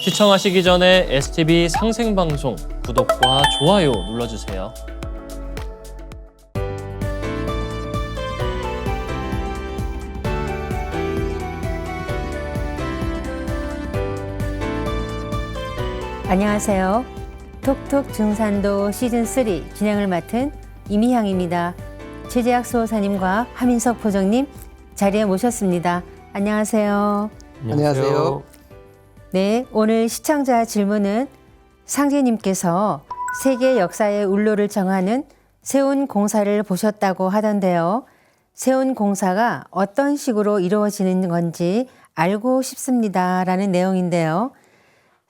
시청하시기 전에 STV 상생방송 구독과 좋아요 눌러주세요. 안녕하세요. 톡톡 증산도 시즌3 진행을 맡은 이미향입니다. 최재학 수호사님과 하민석 포정님 자리에 모셨습니다. 안녕하세요. 안녕하세요. 네, 오늘 시청자 질문은 상제님께서 세계 역사의 울로를 정하는 세운 공사를 보셨다고 하던데요. 세운 공사가 어떤 식으로 이루어지는 건지 알고 싶습니다. 라는 내용인데요.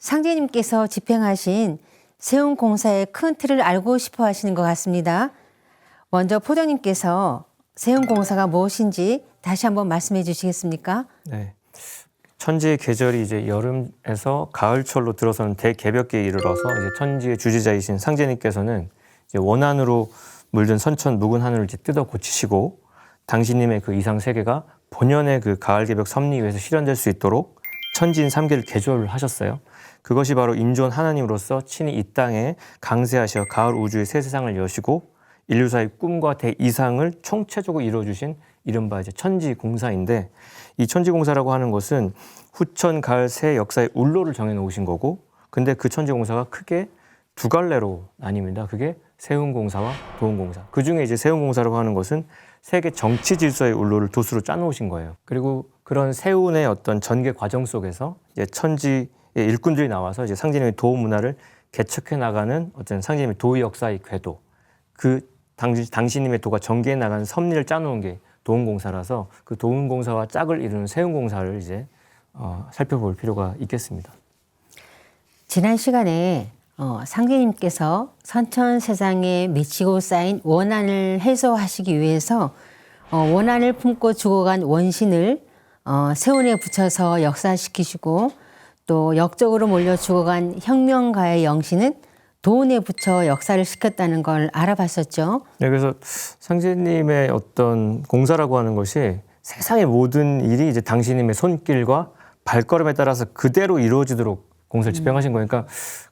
상제님께서 집행하신 세운 공사의 큰 틀을 알고 싶어 하시는 것 같습니다. 먼저 포정님께서 세운 공사가 무엇인지 다시 한번 말씀해 주시겠습니까? 네. 천지의 계절이 이제 여름에서 가을철로 들어서는 대개벽기에 이르러서 이제 천지의 주지자이신 상제님께서는 이제 원한으로 물든 선천 묵은 하늘을 이제 뜯어 고치시고 당신님의 그 이상 세계가 본연의 그 가을개벽 섭리 위에서 실현될 수 있도록 천지인 3계를 개조를 하셨어요. 그것이 바로 인존 하나님으로서 친히 이 땅에 강세하셔 가을 우주의 새 세상을 여시고 인류사의 꿈과 대이상을 총체적으로 이루어주신 이른바 이제 천지공사인데, 이 천지공사라고 하는 것은 후천 가을 새 역사의 울로를 정해놓으신 거고, 근데 그 천지공사가 크게 두 갈래로 나뉩니다. 그게 세운공사와 도운공사. 그 중에 이제 세운공사라고 하는 것은 세계 정치 질서의 울로를 도수로 짜놓으신 거예요. 그리고 그런 세운의 어떤 전개 과정 속에서 이제 천지의 일꾼들이 나와서 이제 상제님의 도 문화를 개척해 나가는 어떤 상제님의 도 역사의 궤도, 그 당신님의 도가 전개해 나가는 섭리를 짜놓은 게 도운공사라서 그 도운공사와 짝을 이루는 세운공사를 이제 살펴볼 필요가 있겠습니다. 지난 시간에 상제님께서 선천 세상에 맺히고 쌓인 원한을 해소하시기 위해서 원한을 품고 죽어간 원신을 세운에 붙여서 역사시키시고, 또 역적으로 몰려 죽어간 혁명가의 영신은 도운에 붙여 역사를 시켰다는 걸 알아봤었죠. 네, 그래서 상제님의 어떤 공사라고 하는 것이 세상의 모든 일이 이제 당신님의 손길과 발걸음에 따라서 그대로 이루어지도록 공사를 집행하신 거니까,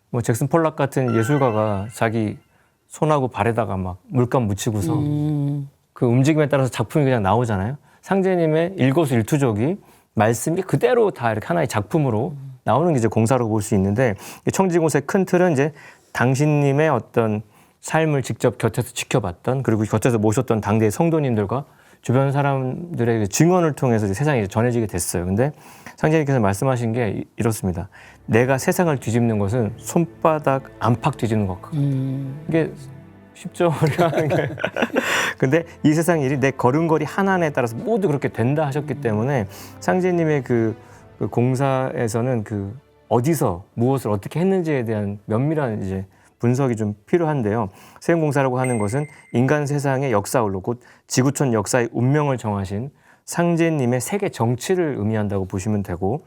뭐 잭슨 폴락 같은 예술가가 자기 손하고 발에다가 막 물감 묻히고서 그 움직임에 따라서 작품이 그냥 나오잖아요. 상제님의 일거수일투족이 말씀이 그대로 다 이렇게 하나의 작품으로 나오는 게 이제 공사라고 볼 수 있는데, 천지공사의 큰 틀은 이제 당신님의 어떤 삶을 직접 곁에서 지켜봤던, 그리고 곁에서 모셨던 당대의 성도님들과 주변 사람들의 증언을 통해서 이제 세상에 전해지게 됐어요. 근데 상제님께서 말씀하신 게 이렇습니다. 내가 세상을 뒤집는 것은 손바닥 안팎 뒤집는 것 같고. 이게 쉽죠, 우리가 하는 게. 근데 이 세상 일이 내 걸음걸이 하나하나에 따라서 모두 그렇게 된다 하셨기 때문에 상제님의 그 공사에서는 그 어디서 무엇을 어떻게 했는지에 대한 면밀한 이제 분석이 좀 필요한데요. 세운공사라고 하는 것은 인간 세상의 역사울로, 곧 지구촌 역사의 운명을 정하신 상제님의 세계 정치를 의미한다고 보시면 되고,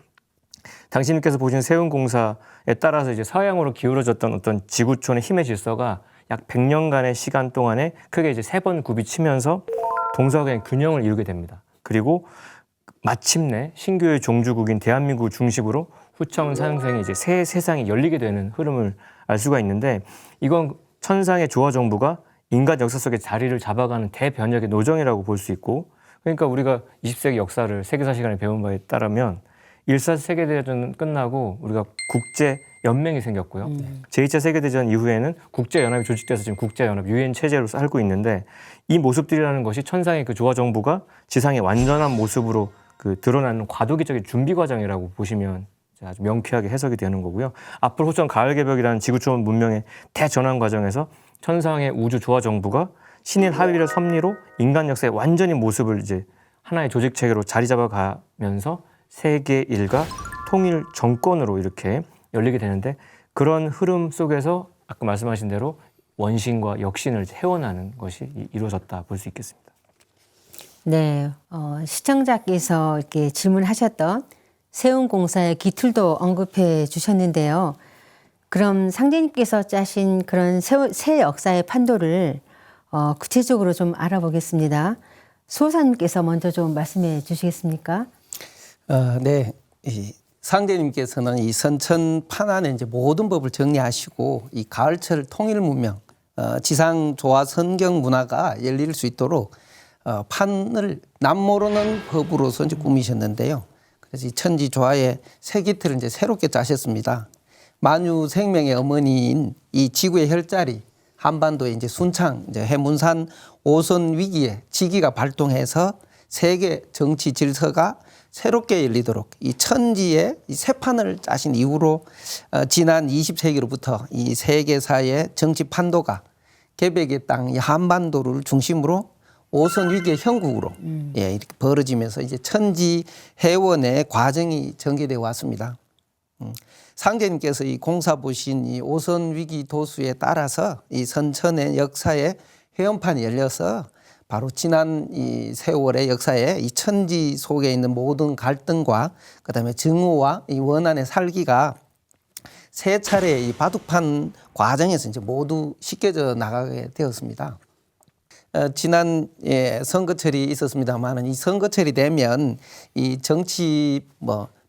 당신께서 보신 세운공사에 따라서 이제 서양으로 기울어졌던 어떤 지구촌의 힘의 질서가 약 100년간의 시간 동안에 크게 이제 3번 굽이치면서 동서간의 균형을 이루게 됩니다. 그리고 마침내 신교의 종주국인 대한민국을 중심으로 후천 상생의 이제 새 세상이 열리게 되는 흐름을 알 수가 있는데, 이건 천상의 조화 정부가 인간 역사 속에 자리를 잡아가는 대변혁의 노정이라고 볼 수 있고, 그러니까 우리가 20세기 역사를 세계사 시간에 배운 바에 따르면 1차 세계대전은 끝나고 우리가 국제연맹이 생겼고요. 제2차 세계대전 이후에는 국제연합이 조직돼서 지금 국제연합 유엔 체제로 살고 있는데, 이 모습들이라는 것이 천상의 그 조화 정부가 지상의 완전한 모습으로 그 드러나는 과도기적인 준비 과정이라고 보시면 아주 명쾌하게 해석이 되는 거고요. 앞으로 후천 가을개벽이라는 지구촌 문명의 대전환 과정에서 천상의 우주 조화 정부가 신인 하위를 섭리로 인간 역사의 완전히 모습을 이제 하나의 조직 체계로 자리 잡아가면서 세계 일가 통일 정권으로 이렇게 열리게 되는데, 그런 흐름 속에서 아까 말씀하신 대로 원신과 역신을 회원하는 것이 이루어졌다 볼 수 있겠습니다. 네, 시청자께서 이렇게 질문하셨던 세운공사의 기틀도 언급해 주셨는데요. 그럼 상제님께서 짜신 그런 새 역사의 판도를 구체적으로 좀 알아보겠습니다. 수호사님께서 먼저 좀 말씀해 주시겠습니까? 네. 이 상제님께서는 이 선천 판안에 이제 모든 법을 정리하시고 이 가을철 통일 문명, 지상 조화 선경 문화가 열릴 수 있도록 판을 남모르는 법으로서 이제 꾸미셨는데요. 그래서 이 천지 조화의 새 기틀을 이제 새롭게 짜셨습니다. 만유 생명의 어머니인 이 지구의 혈자리 한반도의 이제 순창, 이제 해문산 오선 위기에 지기가 발동해서 세계 정치 질서가 새롭게 열리도록 이 천지의 이 새 판을 짜신 이후로 지난 20세기로부터 이 세계사의 정치 판도가 개백의 땅 이 한반도를 중심으로 오선 위기의 형국으로 예, 이렇게 벌어지면서 이제 천지 해원의 과정이 전개되어 왔습니다. 상제님께서 이 공사 보신 이 오선 위기 도수에 따라서 이 선천의 역사의 회원판이 열려서 바로 지난 이 세월의 역사에 이 천지 속에 있는 모든 갈등과 그다음에 증오와 이 원한의 살기가 세 차례 이 바둑판 과정에서 이제 모두 씻겨져 나가게 되었습니다. 지난 선거철이 있었습니다만은 이 선거철이 되면 이 정치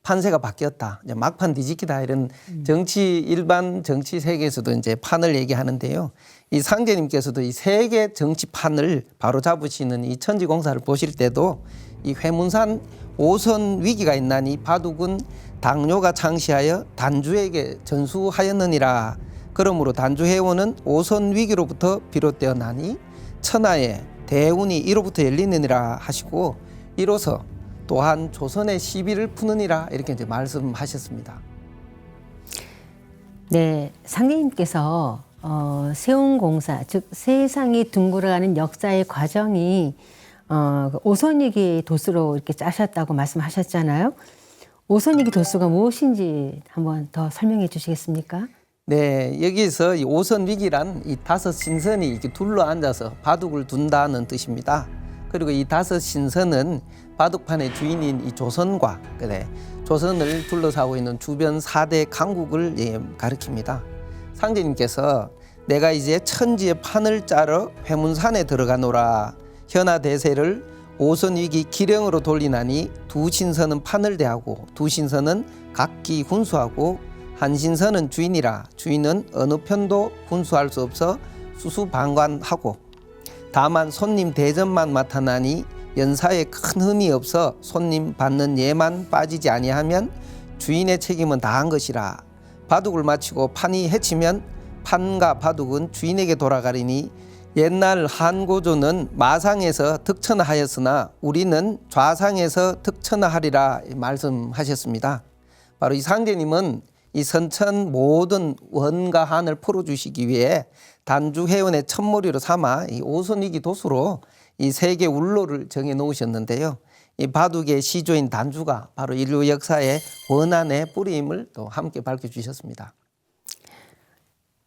판세가 바뀌었다, 이제 막판 뒤집기다 이런 정치 일반 정치 세계에서도 이제 판을 얘기하는데요. 이 상제님께서도 이 세계 정치판을 바로 잡으시는 이 천지공사를 보실 때도 이 회문산 오선 위기가 있나니 바둑은 당뇨가 창시하여 단주에게 전수하였느니라. 그러므로 단주해원은 오선 위기로부터 비롯되었나니 천하의 대운이 이로부터 열리느니라 하시고 이로써 또한 조선의 시비를 푸느니라 이렇게 이제 말씀하셨습니다. 네, 상제님께서 세운공사, 즉 세상이 둥글어가는 역사의 과정이 오선위기 도수로 이렇게 짜셨다고 말씀하셨잖아요. 오선위기 도수가 무엇인지 한번 더 설명해 주시겠습니까? 네, 여기서 이 오선 위기란 이 다섯 신선이 이렇게 둘러앉아서 바둑을 둔다는 뜻입니다. 그리고 이 다섯 신선은 바둑판의 주인인 이 조선과 조선을 둘러싸고 있는 주변 4대 강국을 가리킵니다. 상제님께서 내가 이제 천지의 판을 짜러 회문산에 들어가노라. 현하 대세를 오선 위기 기령으로 돌리나니 두 신선은 판을 대하고 두 신선은 각기 훈수하고 한 신선은 주인이라. 주인은 어느 편도 훈수할 수 없어 수수방관하고 다만 손님 대접만 맡아나니 연사에 큰 흠이 없어 손님 받는 예만 빠지지 아니하면 주인의 책임은 다한 것이라. 바둑을 마치고 판이 해치면 판과 바둑은 주인에게 돌아가리니 옛날 한고조는 마상에서 득천하였으나 우리는 좌상에서 득천하리라 말씀하셨습니다. 바로 이 상제님은 이 선천 모든 원과 한을 풀어주시기 위해 단주해원의 첫머리로 삼아 이 오선위기 도수로 이 세계 울로를 정해 놓으셨는데요. 이 바둑의 시조인 단주가 바로 인류 역사의 원한의 뿌리임을 또 함께 밝혀주셨습니다.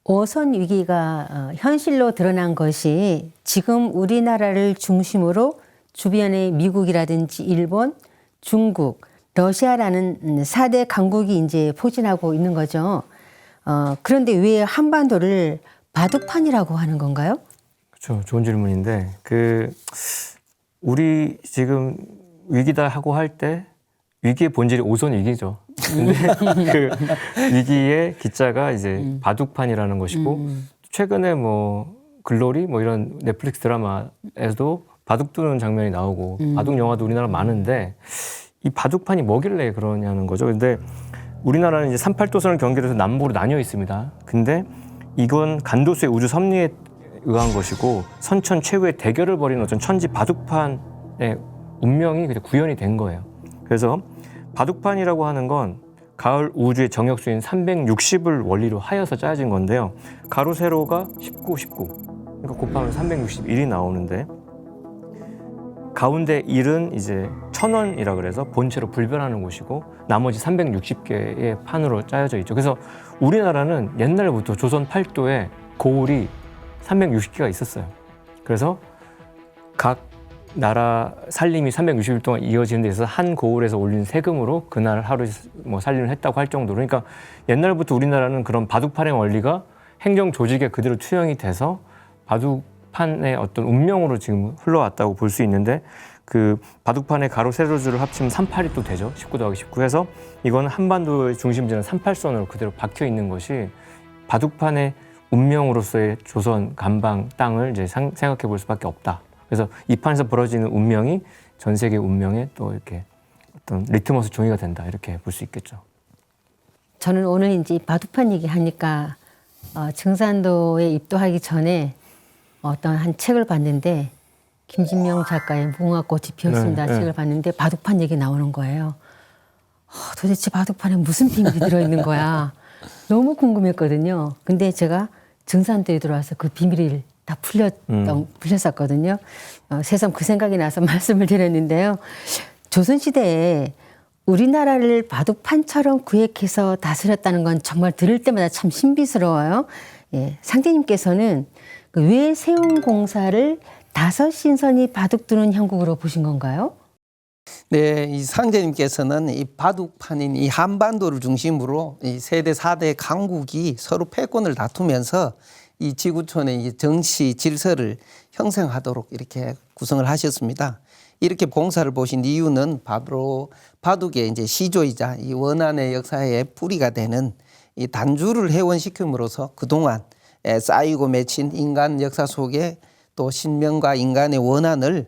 오선 위기가 현실로 드러난 것이 지금 우리나라를 중심으로 주변의 미국이라든지 일본, 중국, 러시아라는 4대 강국이 이제 포진하고 있는 거죠. 그런데 왜 한반도를 바둑판이라고 하는 건가요? 그렇죠. 좋은 질문인데 우리 지금 위기다 하고 할 때 위기의 본질이 오선 위기죠. 근데 그 위기의 기자가 이제 바둑판이라는 것이고 최근에 글로리 이런 넷플릭스 드라마에서도 바둑 두는 장면이 나오고 바둑 영화도 우리나라 많은데 이 바둑판이 뭐길래 그러냐는 거죠. 근데 우리나라는 이제 38도선을 경계로 해서 남북으로 나뉘어 있습니다. 근데 이건 간도수의 우주 섭리에 의한 것이고 선천 최후의 대결을 벌이는 어떤 천지 바둑판의 운명이 구현이 된 거예요. 그래서 바둑판이라고 하는 건 가을 우주의 정역수인 360을 원리로 하여서 짜진 건데요. 가로 세로가 19, 19. 그러니까 곱하면 361이 나오는데 가운데 1은 이제 천원이라 그래서 본체로 불변하는 곳이고 나머지 360개의 판으로 짜여져 있죠. 그래서 우리나라는 옛날부터 조선 8도에 고을이 360개가 있었어요. 그래서 각 나라 살림이 360일 동안 이어지는 데 있어서 한 고을에서 올린 세금으로 그날 하루 살림을 했다고 할 정도로, 그러니까 옛날부터 우리나라는 그런 바둑판의 원리가 행정 조직에 그대로 투영이 돼서 바둑판의 어떤 운명으로 지금 흘러왔다고 볼 수 있는데, 그 바둑판의 가로 세로줄을 합치면 38이 또 되죠. 19 더하기 19 해서 이건 한반도의 중심지는 38선으로 그대로 박혀 있는 것이 바둑판의 운명으로서의 조선 간방 땅을 이제 생각해 볼 수밖에 없다. 그래서 이 판에서 벌어지는 운명이 전 세계 운명의 또 이렇게 어떤 리트머스 종이가 된다. 이렇게 볼 수 있겠죠. 저는 오늘 이제 바둑판 얘기하니까 증산도에 입도하기 전에 어떤 한 책을 봤는데 김진명 작가의 무궁화꽃이 피었습니다 네, 네. 책을 봤는데 바둑판 얘기 나오는 거예요. 도대체 바둑판에 무슨 비밀이 들어있는 거야. 너무 궁금했거든요. 근데 제가 증산도에 들어와서 그 비밀을 다 풀렸었거든요. 새삼 그 생각이 나서 말씀을 드렸는데요. 조선시대에 우리나라를 바둑판처럼 구획해서 다스렸다는 건 정말 들을 때마다 참 신비스러워요. 예, 상제님께서는 그 왜 세운공사를 5신선이 바둑 두는 형국으로 보신 건가요? 네, 이 상제님께서는 이 바둑판인 이 한반도를 중심으로 이 세대 4대 강국이 서로 패권을 다투면서 이 지구촌의 이 정치 질서를 형성하도록 이렇게 구성을 하셨습니다. 이렇게 공사를 보신 이유는 바로 바둑의 이제 시조이자 이 원안의 역사의 뿌리가 되는 이 단주를 회원시킴으로써 그동안 쌓이고 맺힌 인간 역사 속에 또 신명과 인간의 원한을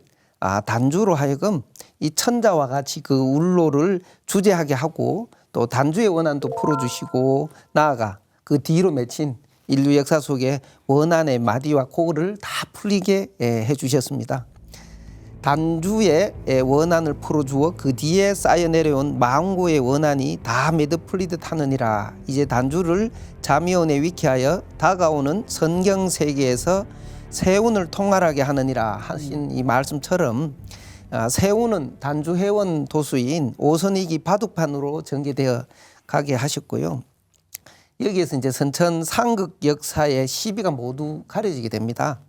단주로 하여금 이 천자와 같이 그 울로를 주재하게 하고 또 단주의 원한도 풀어주시고 나아가 그 뒤로 맺힌 인류 역사 속에 원한의 마디와 코를 다 풀리게 해주셨습니다. 단주의 원한을 풀어주어 그 뒤에 쌓여 내려온 망고의 원한이 다 매듭 풀리듯 하느니라. 이제 단주를 자미원에 위키하여 다가오는 선경 세계에서 세운을 통할하게 하느니라 하신 이 말씀처럼 세운은 단주 회원 도수인 오선익이 바둑판으로 전개되어 가게 하셨고요. 여기에서 이제 선천 상극 역사의 시비가 모두 가려지게 됩니다.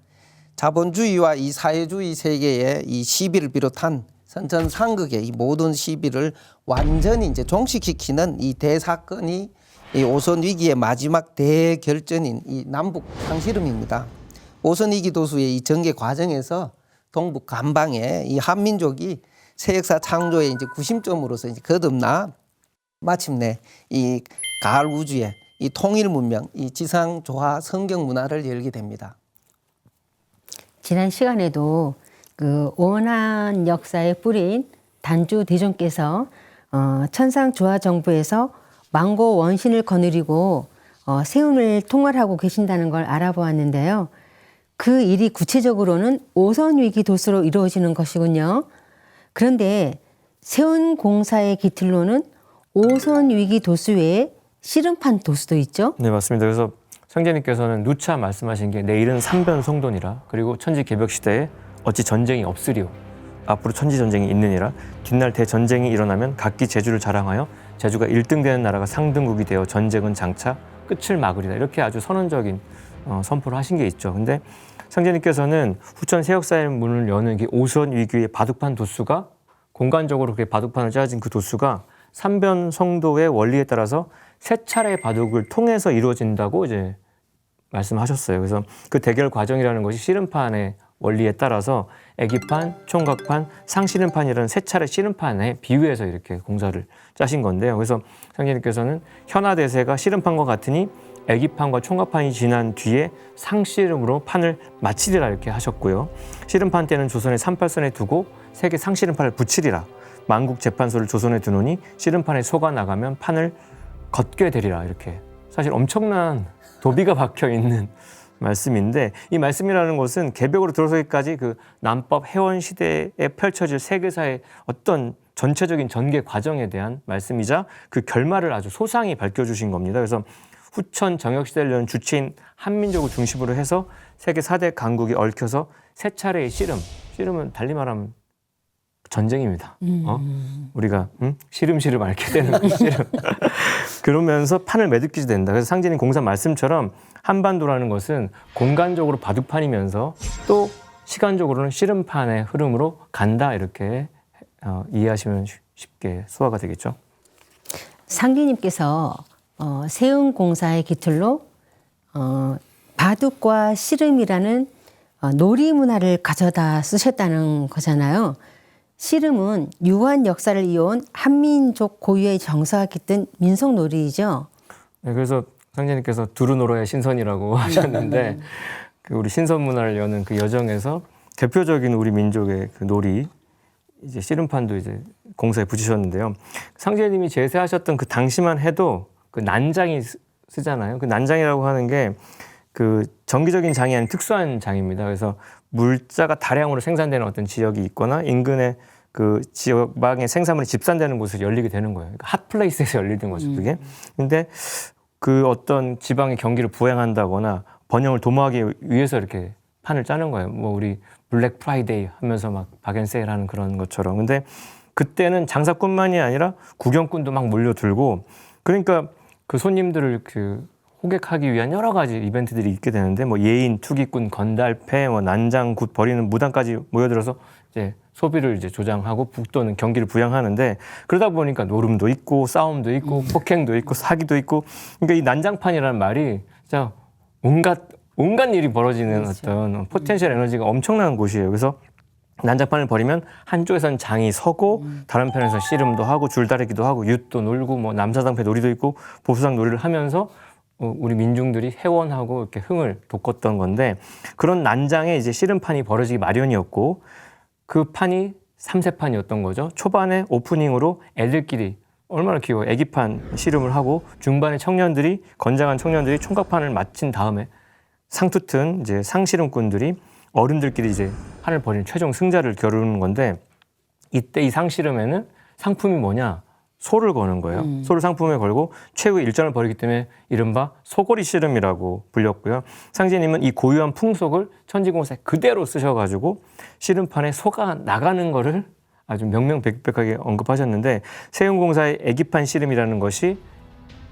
자본주의와 이 사회주의 세계의 이 시비를 비롯한 선천 상극의 이 모든 시비를 완전히 이제 종식시키는 이 대사건이 이 오선 위기의 마지막 대결전인 이 남북 상실음입니다. 오선 위기 도수의 이 전개 과정에서 동북 간방에 이 한민족이 새 역사 창조의 이제 구심점으로서 이제 거듭나 마침내 이 가을 우주의 이 통일 문명, 이 지상 조화 성경 문화를 열게 됩니다. 지난 시간에도 그 원한 역사의 뿌리인 단주 대종께서 천상 조화 정부에서 망고 원신을 거느리고 세운을 통할하고 계신다는 걸 알아보았는데요. 그 일이 구체적으로는 오선 위기 도수로 이루어지는 것이군요. 그런데 세운 공사의 기틀로는 오선 위기 도수 외에 씨름판 도수도 있죠. 네, 맞습니다. 그래서 상제님께서는 누차 말씀하신 게 내일은 삼변송돈이라 그리고 천지 개벽 시대에 어찌 전쟁이 없으리오. 앞으로 천지 전쟁이 있느니라. 뒷날 대전쟁이 일어나면 각기 제주를 자랑하여 제주가 1등 되는 나라가 상등국이 되어 전쟁은 장차 끝을 막으리라. 이렇게 아주 선언적인 선포를 하신 게 있죠. 근데 상제님께서는 후천 새역사의 문을 여는 게 오선 위기의 바둑판 도수가 공간적으로 그렇게 바둑판을 짜진 그 도수가 삼변성도의 원리에 따라서 세 차례의 바둑을 통해서 이루어진다고 이제 말씀하셨어요. 그래서 그 대결 과정이라는 것이 씨름판의 원리에 따라서 애기판, 총각판, 상씨름판이라는 세 차례 씨름판에 비유해서 이렇게 공사를 짜신 건데요. 그래서 상제님께서는 현하대세가 씨름판과 같으니 애기판과 총각판이 지난 뒤에 상씨름으로 판을 마치리라 이렇게 하셨고요. 씨름판 때는 조선의 38선에 두고 세계 상씨름판을 붙이리라. 만국재판소를 조선에 두노니 씨름판에 속아 나가면 판을 걷게 되리라. 이렇게 사실 엄청난 도비가 박혀 있는 말씀인데 이 말씀이라는 것은 개벽으로 들어서기까지 그 남법 해원 시대에 펼쳐질 세계사의 어떤 전체적인 전개 과정에 대한 말씀이자 그 결말을 아주 소상히 밝혀주신 겁니다. 그래서 후천 정역시대를 여는 주체인 한민족을 중심으로 해서 세계 4대 강국이 얽혀서 세 차례의 씨름은 달리 말하면 전쟁입니다. 우리가 시름시름 앓게 되는 씨름. 그러면서 판을 매듭기지 된다. 그래서 상제님 공사 말씀처럼 한반도라는 것은 공간적으로 바둑판이면서 또 시간적으로는 씨름판의 흐름으로 간다. 이렇게 이해하시면 쉽게 소화가 되겠죠. 상기님께서 세운공사의 기틀로 바둑과 씨름이라는 놀이 문화를 가져다 쓰셨다는 거잖아요. 씨름은 유한 역사를 이어온 한민족 고유의 정서가 깃든 민속놀이죠. 네, 그래서 상제님께서 두루노라의 신선이라고 하셨는데 그 우리 신선 문화를 여는 그 여정에서 대표적인 우리 민족의 그 놀이 이제 씨름판도 이제 공사에 붙이셨는데요. 상제님이 제세하셨던 그 당시만 해도 그 난장이 쓰잖아요. 그 난장이라고 하는 게 그 정기적인 장이 아닌 특수한 장입니다. 그래서 물자가 다량으로 생산되는 어떤 지역이 있거나 인근의 그 지역방의 생산물이 집산되는 곳에서 열리게 되는 거예요. 그러니까 핫플레이스에서 열리는 거죠, 그게. 근데 그 어떤 지방의 경기를 부양한다거나 번영을 도모하기 위해서 이렇게 판을 짜는 거예요. 뭐 우리 블랙 프라이데이 하면서 막 박앤세일 하는 그런 것처럼. 근데 그때는 장사꾼만이 아니라 구경꾼도 막 몰려들고 그러니까 그 손님들을 그 호객하기 위한 여러 가지 이벤트들이 있게 되는데 뭐 예인, 투기꾼, 건달패, 뭐 난장, 굿 버리는 무당까지 모여들어서 이제 소비를 이제 조장하고 북도는 경기를 부양하는데 그러다 보니까 노름도 있고 싸움도 있고 폭행도 있고 사기도 있고 그러니까 이 난장판이라는 말이 진짜 온갖 일이 벌어지는 어떤 포텐셜 에너지가 엄청난 곳이에요. 그래서 난장판을 벌이면 한쪽에서는 장이 서고 다른 편에서 씨름도 하고 줄다리기도 하고 윷도 놀고 뭐 남사당패 놀이도 있고 보수상 놀이를 하면서 우리 민중들이 회원하고 이렇게 흥을 돋궜던 건데 그런 난장에 이제 씨름판이 벌어지기 마련이었고 그 판이 3세판이었던 거죠. 초반에 오프닝으로 애들끼리 얼마나 귀여워 애기판 씨름을 하고 중반에 건장한 청년들이 총각판을 마친 다음에 상투튼 이제 상씨름꾼들이 어른들끼리 이제 판을 벌인 최종 승자를 겨루는 건데 이때 이 상씨름에는 상품이 뭐냐? 소를 거는 거예요. 소를 상품에 걸고 최후의 일전을 벌이기 때문에 이른바 소고리 씨름이라고 불렸고요. 상제님은 이 고유한 풍속을 천지공사에 그대로 쓰셔가지고 씨름판에 소가 나가는 거를 아주 명명백백하게 언급하셨는데 세운공사의 애기판 씨름이라는 것이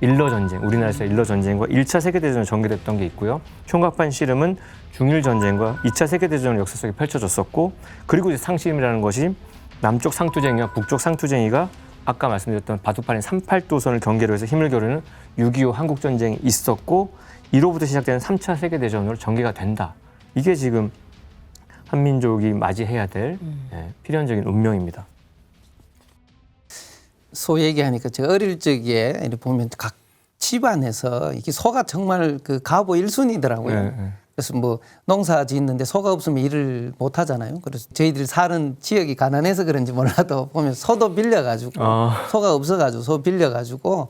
일러전쟁, 우리나라에서 일러전쟁과 1차 세계대전에 전개됐던 게 있고요. 총각판 씨름은 중일전쟁과 2차 세계대전 역사 속에 펼쳐졌었고 그리고 이제 상씨름이라는 것이 남쪽 상투쟁이와 북쪽 상투쟁이가 아까 말씀드렸던 바둑판인 38도선을 경계로 해서 힘을 겨루는 6.25 한국전쟁이 있었고 이로부터 시작되는 3차 세계대전으로 전개가 된다. 이게 지금 한민족이 맞이해야 될 필연적인 운명입니다. 소 얘기하니까 제가 어릴 적에 이렇게 보면 각 집안에서 이게 소가 정말 그 가보 1순위더라고요. 그래서 뭐 농사 짓는데 소가 없으면 일을 못 하잖아요. 그래서 저희들 사는 지역이 가난해서 그런지 몰라도 보면 소도 빌려가지고 소가 없어가지고 소 빌려가지고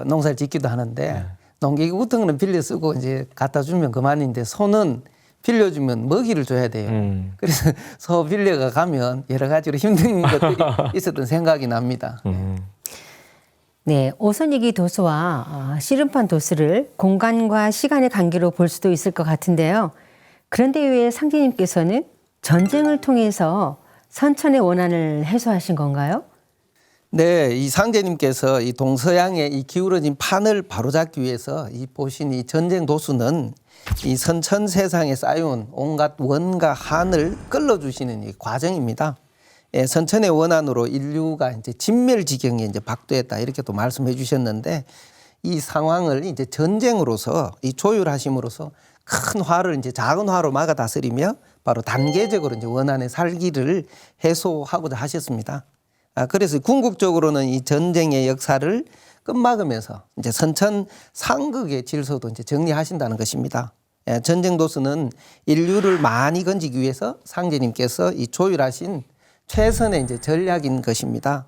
농사를 짓기도 하는데 농기구 같은 거는 빌려 쓰고 이제 갖다 주면 그만인데 소는 빌려주면 먹이를 줘야 돼요. 그래서 소 빌려가 가면 여러 가지로 힘든 것들이 있었던 생각이 납니다. 네, 오선이기 도수와 씨름판 도수를 공간과 시간의 관계로 볼 수도 있을 것 같은데요. 그런데 왜 상제님께서는 전쟁을 통해서 선천의 원한을 해소하신 건가요? 네, 이 상제님께서 이 동서양의 이 기울어진 판을 바로잡기 위해서 이 보신 이 전쟁 도수는 이 선천 세상에 쌓여온 온갖 원과 한을 끌어주시는 이 과정입니다. 예, 선천의 원한으로 인류가 이제 진멸지경에 이제 박도했다 이렇게 또 말씀해 주셨는데 이 상황을 이제 전쟁으로서 이 조율하심으로써 큰 화를 이제 작은 화로 막아 다스리며 바로 단계적으로 이제 원한의 살기를 해소하고자 하셨습니다. 그래서 궁극적으로는 이 전쟁의 역사를 끝막으면서 이제 선천 상극의 질서도 이제 정리하신다는 것입니다. 예, 전쟁 도수는 인류를 많이 건지기 위해서 상제님께서 이 조율하신 최선의 이제 전략인 것입니다.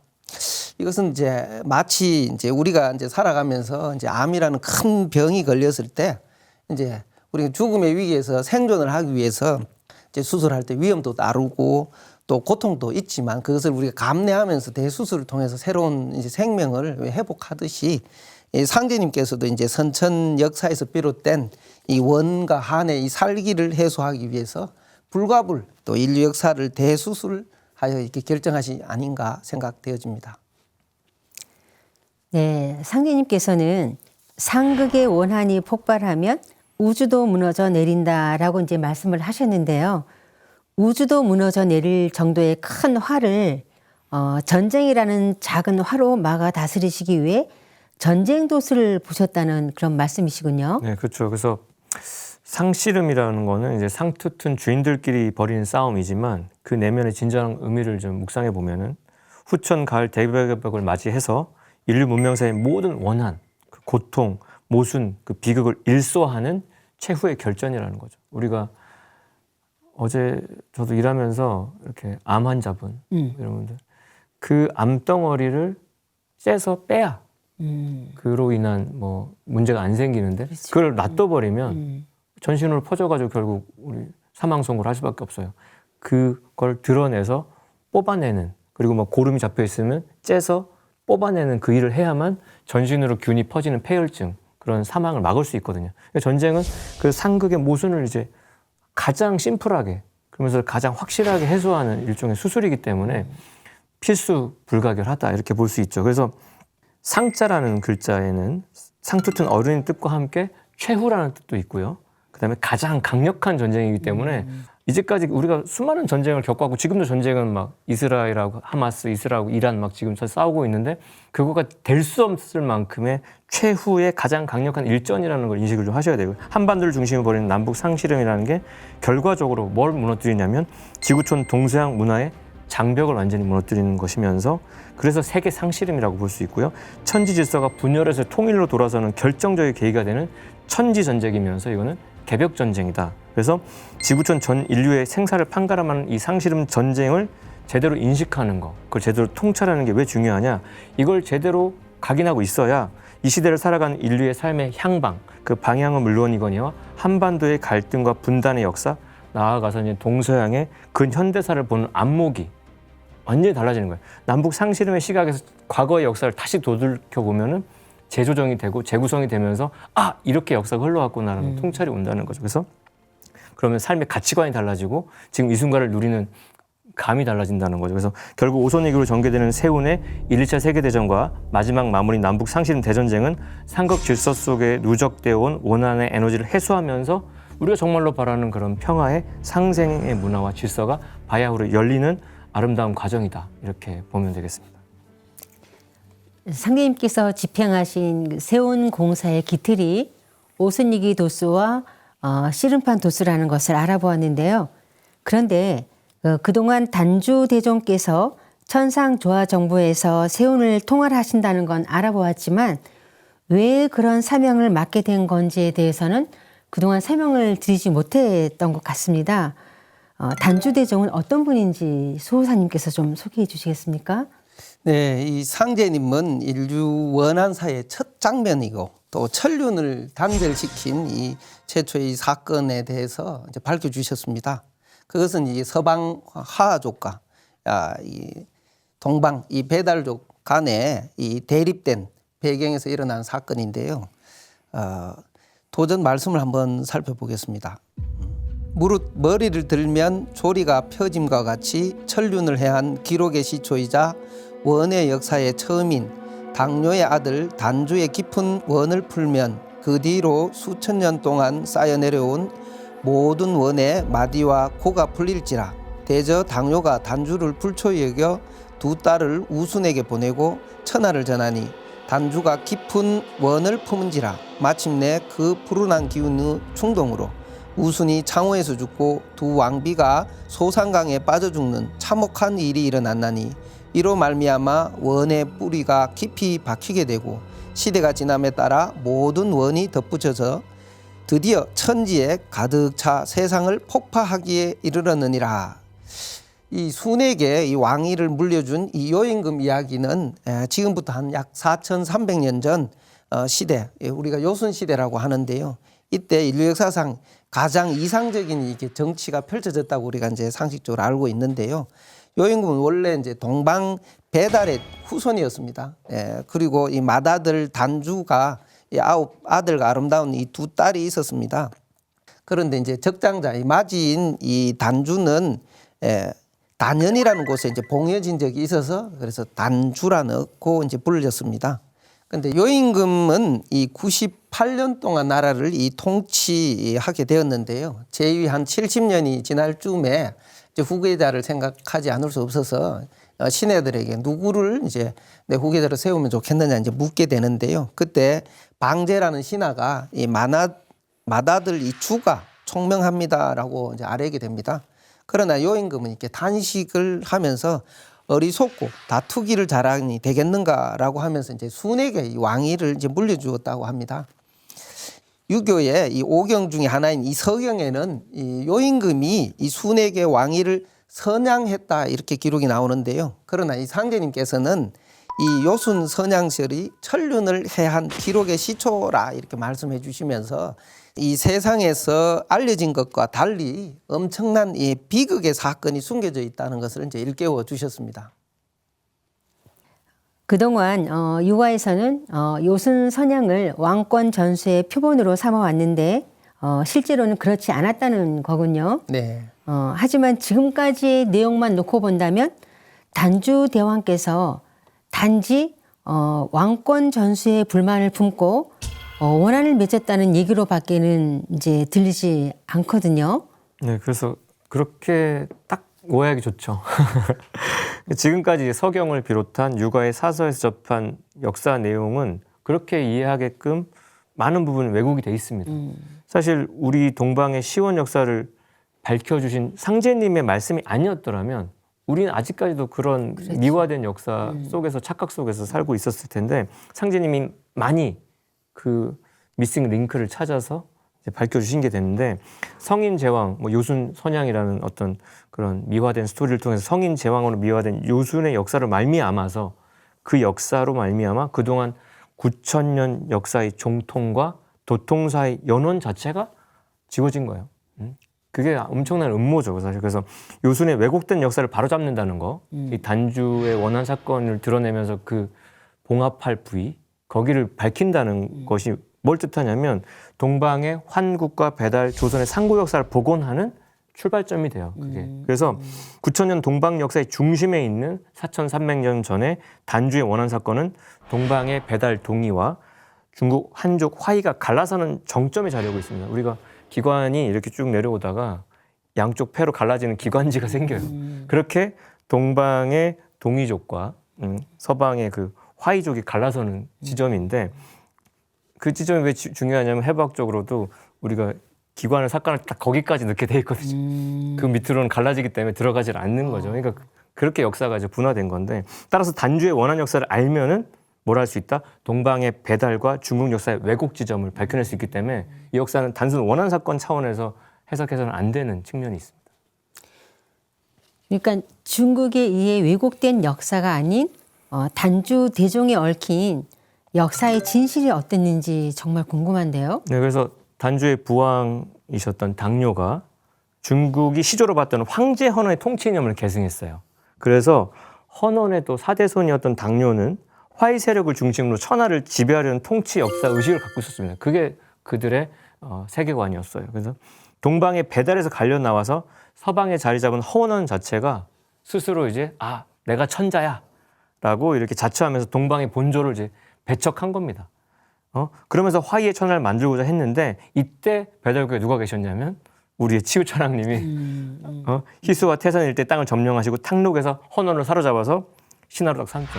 이것은 이제 마치 이제 우리가 이제 살아가면서 이제 암이라는 큰 병이 걸렸을 때 이제 우리가 죽음의 위기에서 생존을 하기 위해서 이제 수술할 때 위험도 따르고 또 고통도 있지만 그것을 우리가 감내하면서 대수술을 통해서 새로운 이제 생명을 회복하듯이 이 상제님께서도 이제 선천 역사에서 비롯된 이 원과 한의 이 살기를 해소하기 위해서 불가불 또 인류 역사를 대수술하여 이렇게 결정하시 아닌가 생각되어집니다. 네, 상제님께서는 상극의 원한이 폭발하면 우주도 무너져 내린다라고 이제 말씀을 하셨는데요. 우주도 무너져 내릴 정도의 큰 화를 전쟁이라는 작은 화로 막아 다스리시기 위해 전쟁 도수를 보셨다는 그런 말씀이시군요. 네, 그렇죠. 그래서 상씨름이라는 거는 이제 상투튼 주인들끼리 벌이는 싸움이지만 그 내면의 진정한 의미를 좀 묵상해 보면은 후천 가을 대개벽을 맞이해서 인류 문명사의 모든 원한, 그 고통, 모순, 그 비극을 일소하는 최후의 결전이라는 거죠. 우리가 어제 저도 일하면서 이렇게 암 환자분 이런 분들 그 암덩어리를 째서 빼야 그로 인한 뭐 문제가 안 생기는데 그걸 놔둬버리면 전신으로 퍼져가지고 결국 우리 사망 선고를 할 수밖에 없어요. 그걸 드러내서 뽑아내는 그리고 뭐 고름이 잡혀 있으면 째서 뽑아내는 그 일을 해야만 전신으로 균이 퍼지는 폐혈증 그런 사망을 막을 수 있거든요. 그러니까 전쟁은 그 상극의 모순을 이제 가장 심플하게 그러면서 가장 확실하게 해소하는 일종의 수술이기 때문에 필수 불가결하다 이렇게 볼 수 있죠. 그래서 상자라는 글자에는 상투튼 어른의 뜻과 함께 최후라는 뜻도 있고요. 그다음에 가장 강력한 전쟁이기 때문에 이제까지 우리가 수많은 전쟁을 겪어왔고 지금도 전쟁은 막 이스라엘하고 하마스, 이스라엘하고 이란 막 지금 싸우고 있는데 그거가 될 수 없을 만큼의 최후의 가장 강력한 일전이라는 걸 인식을 좀 하셔야 되고요. 한반도를 중심으로 벌이는 남북 상실험이라는 게 결과적으로 뭘 무너뜨리냐면 지구촌 동서양 문화의 장벽을 완전히 무너뜨리는 것이면서 그래서 세계 상실험이라고 볼 수 있고요. 천지 질서가 분열해서 통일로 돌아서는 결정적인 계기가 되는 천지 전쟁이면서 이거는 개벽 전쟁이다. 그래서 지구촌 전 인류의 생사를 판가름하는 이 상실험 전쟁을 제대로 인식하는 거, 그걸 제대로 통찰하는 게 왜 중요하냐? 이걸 제대로 각인하고 있어야 이 시대를 살아가는 인류의 삶의 향방, 그 방향은 물론이거니와 한반도의 갈등과 분단의 역사, 나아가서 이제 동서양의 근현대사를 보는 안목이 완전히 달라지는 거예요. 남북 상실험의 시각에서 과거의 역사를 다시 되돌켜 보면은 재조정이 되고 재구성이 되면서 아 이렇게 역사가 흘러왔구나라는 통찰이 온다는 거죠. 그래서 그러면 삶의 가치관이 달라지고 지금 이 순간을 누리는 감이 달라진다는 거죠. 그래서 결국 오손위기로 전개되는 세운의 1, 2차 세계대전과 마지막 마무리 남북 상실험 대전쟁은 삼각 질서 속에 누적되어 온 원한의 에너지를 해소하면서 우리가 정말로 바라는 그런 평화의 상생의 문화와 질서가 바야흐로 열리는 아름다운 과정이다. 이렇게 보면 되겠습니다. 상대님께서 집행하신 세운 공사의 기틀이 오순이기 도수와 씨름판 도수라는 것을 알아보았는데요. 그런데 그동안 단주 대종께서 천상조화 정부에서 세운을 통할하신다는 건 알아보았지만 왜 그런 사명을 맡게 된 건지에 대해서는 그동안 설명을 드리지 못했던 것 같습니다. 단주 대종은 어떤 분인지 수호사님께서 좀 소개해 주시겠습니까? 네, 이 상제님은 인류 원한사의 첫 장면이고 또 천륜을 단절시킨 이 최초의 사건에 대해서 이제 밝혀주셨습니다. 그것은 이 서방 하하족과 이 동방 이 배달족 간에 이 대립된 배경에서 일어난 사건인데요. 도전 말씀을 한번 살펴보겠습니다. 무릇 머리를 들면 조리가 펴짐과 같이 천륜을 해한 기록의 시초이자 원의 역사의 처음인 당뇨의 아들 단주의 깊은 원을 풀면 그 뒤로 수천 년 동안 쌓여 내려온 모든 원의 마디와 코가 풀릴지라. 대저 당뇨가 단주를 불초히 여겨 두 딸을 우순에게 보내고 천하를 전하니 단주가 깊은 원을 품은지라. 마침내 그 불운한 기운의 충동으로 우순이 창호에서 죽고 두 왕비가 소산강에 빠져 죽는 참혹한 일이 일어났나니 이로 말미암아 원의 뿌리가 깊이 박히게 되고 시대가 지남에 따라 모든 원이 덧붙여져 드디어 천지에 가득 차 세상을 폭파하기에 이르렀느니라. 이 순에게 이 왕위를 물려준 이 요임금 이야기는 지금부터 한 약 4,300년 전 시대, 우리가 요순시대라고 하는데요. 이때 인류 역사상 가장 이상적인 이게 정치가 펼쳐졌다고 우리가 이제 상식적으로 알고 있는데요. 요임금은 원래 이제 동방 배달의 후손이었습니다. 그리고 이 맏아들 단주가 이 9아들과 아름다운 이 두 딸이 있었습니다. 그런데 이제 적장자, 이 마지인 이 단주는 단연이라는 곳에 이제 봉해진 적이 있어서 그래서 단주라고 이제 불렸습니다. 그런데 요임금은 이 98년 동안 나라를 이 통치하게 되었는데요. 재위 한 70년이 지날 쯤에 이제 후계자를 생각하지 않을 수 없어서 신하들에게 누구를 이제 내 후계자로 세우면 좋겠느냐 이제 묻게 되는데요. 그때 방제라는 신하가 이 맏아들 이 주가 총명합니다라고 이제 아뢰게 됩니다. 그러나 요임금은 이렇게 단식을 하면서 어리석고 다투기를 잘하니 되겠는가라고 하면서 이제 순에게 이 왕위를 이제 물려주었다고 합니다. 유교의 이 5경 중에 하나인 이 서경에는 이 요임금이 이 순에게 왕위를 선양했다 이렇게 기록이 나오는데요. 그러나 이 상제님께서는 이 요순 선양 시절이 천륜을 해한 기록의 시초라 이렇게 말씀해 주시면서 이 세상에서 알려진 것과 달리 엄청난 이 비극의 사건이 숨겨져 있다는 것을 이제 일깨워 주셨습니다. 그동안 유화에서는 요순 선양을 왕권 전수의 표본으로 삼아왔는데 실제로는 그렇지 않았다는 거군요. 네. 하지만 지금까지의 내용만 놓고 본다면 단주 대왕께서 단지 왕권 전수에 불만을 품고 원한을 맺었다는 얘기로 밖에는 이제 들리지 않거든요. 네, 그래서 그렇게 딱 오해하기 좋죠. 지금까지 서경을 비롯한 육아의 사서에서 접한 역사 내용은 그렇게 이해하게끔 많은 부분 왜곡이 돼 있습니다. 사실 우리 동방의 시원 역사를 밝혀주신 상제님의 말씀이 아니었더라면 우리는 아직까지도 그런 그렇죠. 미화된 역사 속에서 착각 속에서 살고 있었을 텐데 상제님이 많이 그 미싱 링크를 찾아서 이제 밝혀주신 게 됐는데 성인 제왕, 뭐 요순 선양이라는 어떤 그런 미화된 스토리를 통해서 성인 제왕으로 미화된 요순의 역사를 말미암아서 그 역사로 말미암아 그동안 9,000년 역사의 종통과 도통사의 연원 자체가 지워진 거예요. 그게 엄청난 음모죠, 사실. 그래서 요순의 왜곡된 역사를 바로잡는다는 거, 이 단주의 원한 사건을 드러내면서 그 봉합할 부위, 거기를 밝힌다는 것이 뭘 뜻하냐면 동방의 환국과 배달, 조선의 상고 역사를 복원하는 출발점이 돼요. 그게. 그래서 9,000년 동방 역사의 중심에 있는 4,300년 전에 단주의 원한 사건은 동방의 배달 동이와 중국 한족 화이가 갈라서는 정점에 자리하고 있습니다. 우리가 기관이 이렇게 쭉 내려오다가 양쪽 폐로 갈라지는 기관지가 생겨요. 그렇게 동방의 동이족과 서방의 그 화이족이 갈라서는 지점인데 그 지점이 왜 중요하냐면 해부학적으로도 우리가 기관을 삭관을 딱 거기까지 넣게 돼 있거든요. 그 밑으로는 갈라지기 때문에 들어가지 않는 거죠. 그러니까 그렇게 역사가 이제 분화된 건데 따라서 단주의 원한 역사를 알면은 뭘 할 수 있다? 동방의 배달과 중국 역사의 왜곡 지점을 밝혀낼 수 있기 때문에 이 역사는 단순 원한 사건 차원에서 해석해서는 안 되는 측면이 있습니다. 그러니까 중국에 의해 왜곡된 역사가 아닌 단주 대종에 얽힌 역사의 진실이 어땠는지 정말 궁금한데요. 네, 그래서 단주의 부왕이셨던 당뇨가 중국이 시조로 봤던 황제 헌원의 통치 이념을 계승했어요. 그래서 헌원의 또 사대손이었던 당뇨는 화이 세력을 중심으로 천하를 지배하려는 통치 역사 의식을 갖고 있었습니다. 그게 그들의 세계관이었어요. 그래서 동방의 배달에서 갈려 나와서 서방에 자리 잡은 헌원 자체가 스스로 이제 내가 천자야라고 이렇게 자처하면서 동방의 본조를 이제 배척한 겁니다. 그러면서 화이의 천하를 만들고자 했는데 이때 배달국에 누가 계셨냐면 우리의 치우천왕님이 희수와 태산 일대 땅을 점령하시고 탕록에서 헌원을 사로잡아서 신하로 딱 삼죠.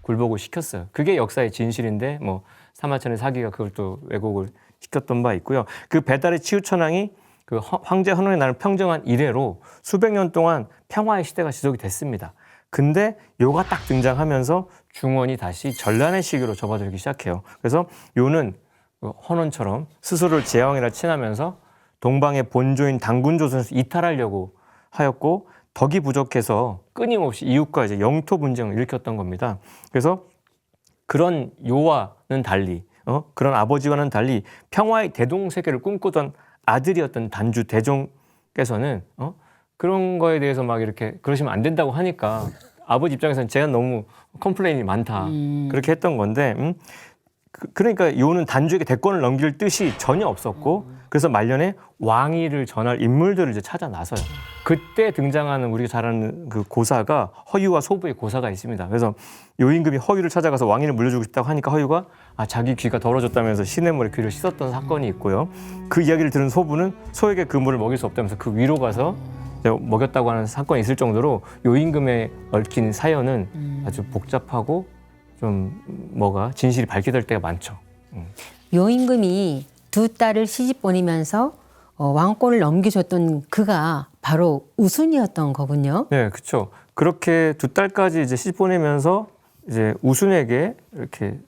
굴복을 시켰어요. 그게 역사의 진실인데 뭐 사마천의 사기가 그걸 또 왜곡을 시켰던 바 있고요. 그 배달의 치우천왕이 그 황제 헌원의 날을 평정한 이래로 수백 년 동안 평화의 시대가 지속이 됐습니다. 근데 요가 딱 등장하면서 중원이 다시 전란의 시기로 접어들기 시작해요. 그래서 요는 헌원처럼 스스로를 제왕이라 칭하면서 동방의 본조인 당군조선에서 이탈하려고 하였고 덕이 부족해서 끊임없이 이웃과 이제 영토 분쟁을 일으켰던 겁니다. 그래서 그런 요와는 달리 그런 아버지와는 달리 평화의 대동세계를 꿈꾸던 아들이었던 단주 대종께서는 그런 거에 대해서 막 이렇게 그러시면 안 된다고 하니까 아버지 입장에서는 제가 너무 컴플레인이 많다 그렇게 했던 건데 그러니까 요는 단주에게 대권을 넘길 뜻이 전혀 없었고 그래서 말년에 왕위를 전할 인물들을 이제 찾아 나서요. 그때 등장하는 우리가 잘 아는 그 고사가 허유와 소부의 고사가 있습니다. 그래서 요임금이 허유를 찾아가서 왕위를 물려주고 싶다고 하니까 허유가 자기 귀가 더러워졌다면서 시냇물에 귀를 씻었던 사건이 있고요. 그 이야기를 들은 소부는 소에게 그 물을 먹일 수 없다면서 그 위로 가서 먹였다고 하는 사건이 있을 정도로 요임금에 얽힌 사연은 아주 복잡하고 좀 진실이 밝혀질 때가 많죠. 요임금이 두 딸을 시집 보내면서 왕권을 넘겨줬던 그가 바로 우순이었던 거군요. 네, 그렇죠. 그렇게 두 딸까지 이제 시집 보내면서 이제 우순에게 이렇게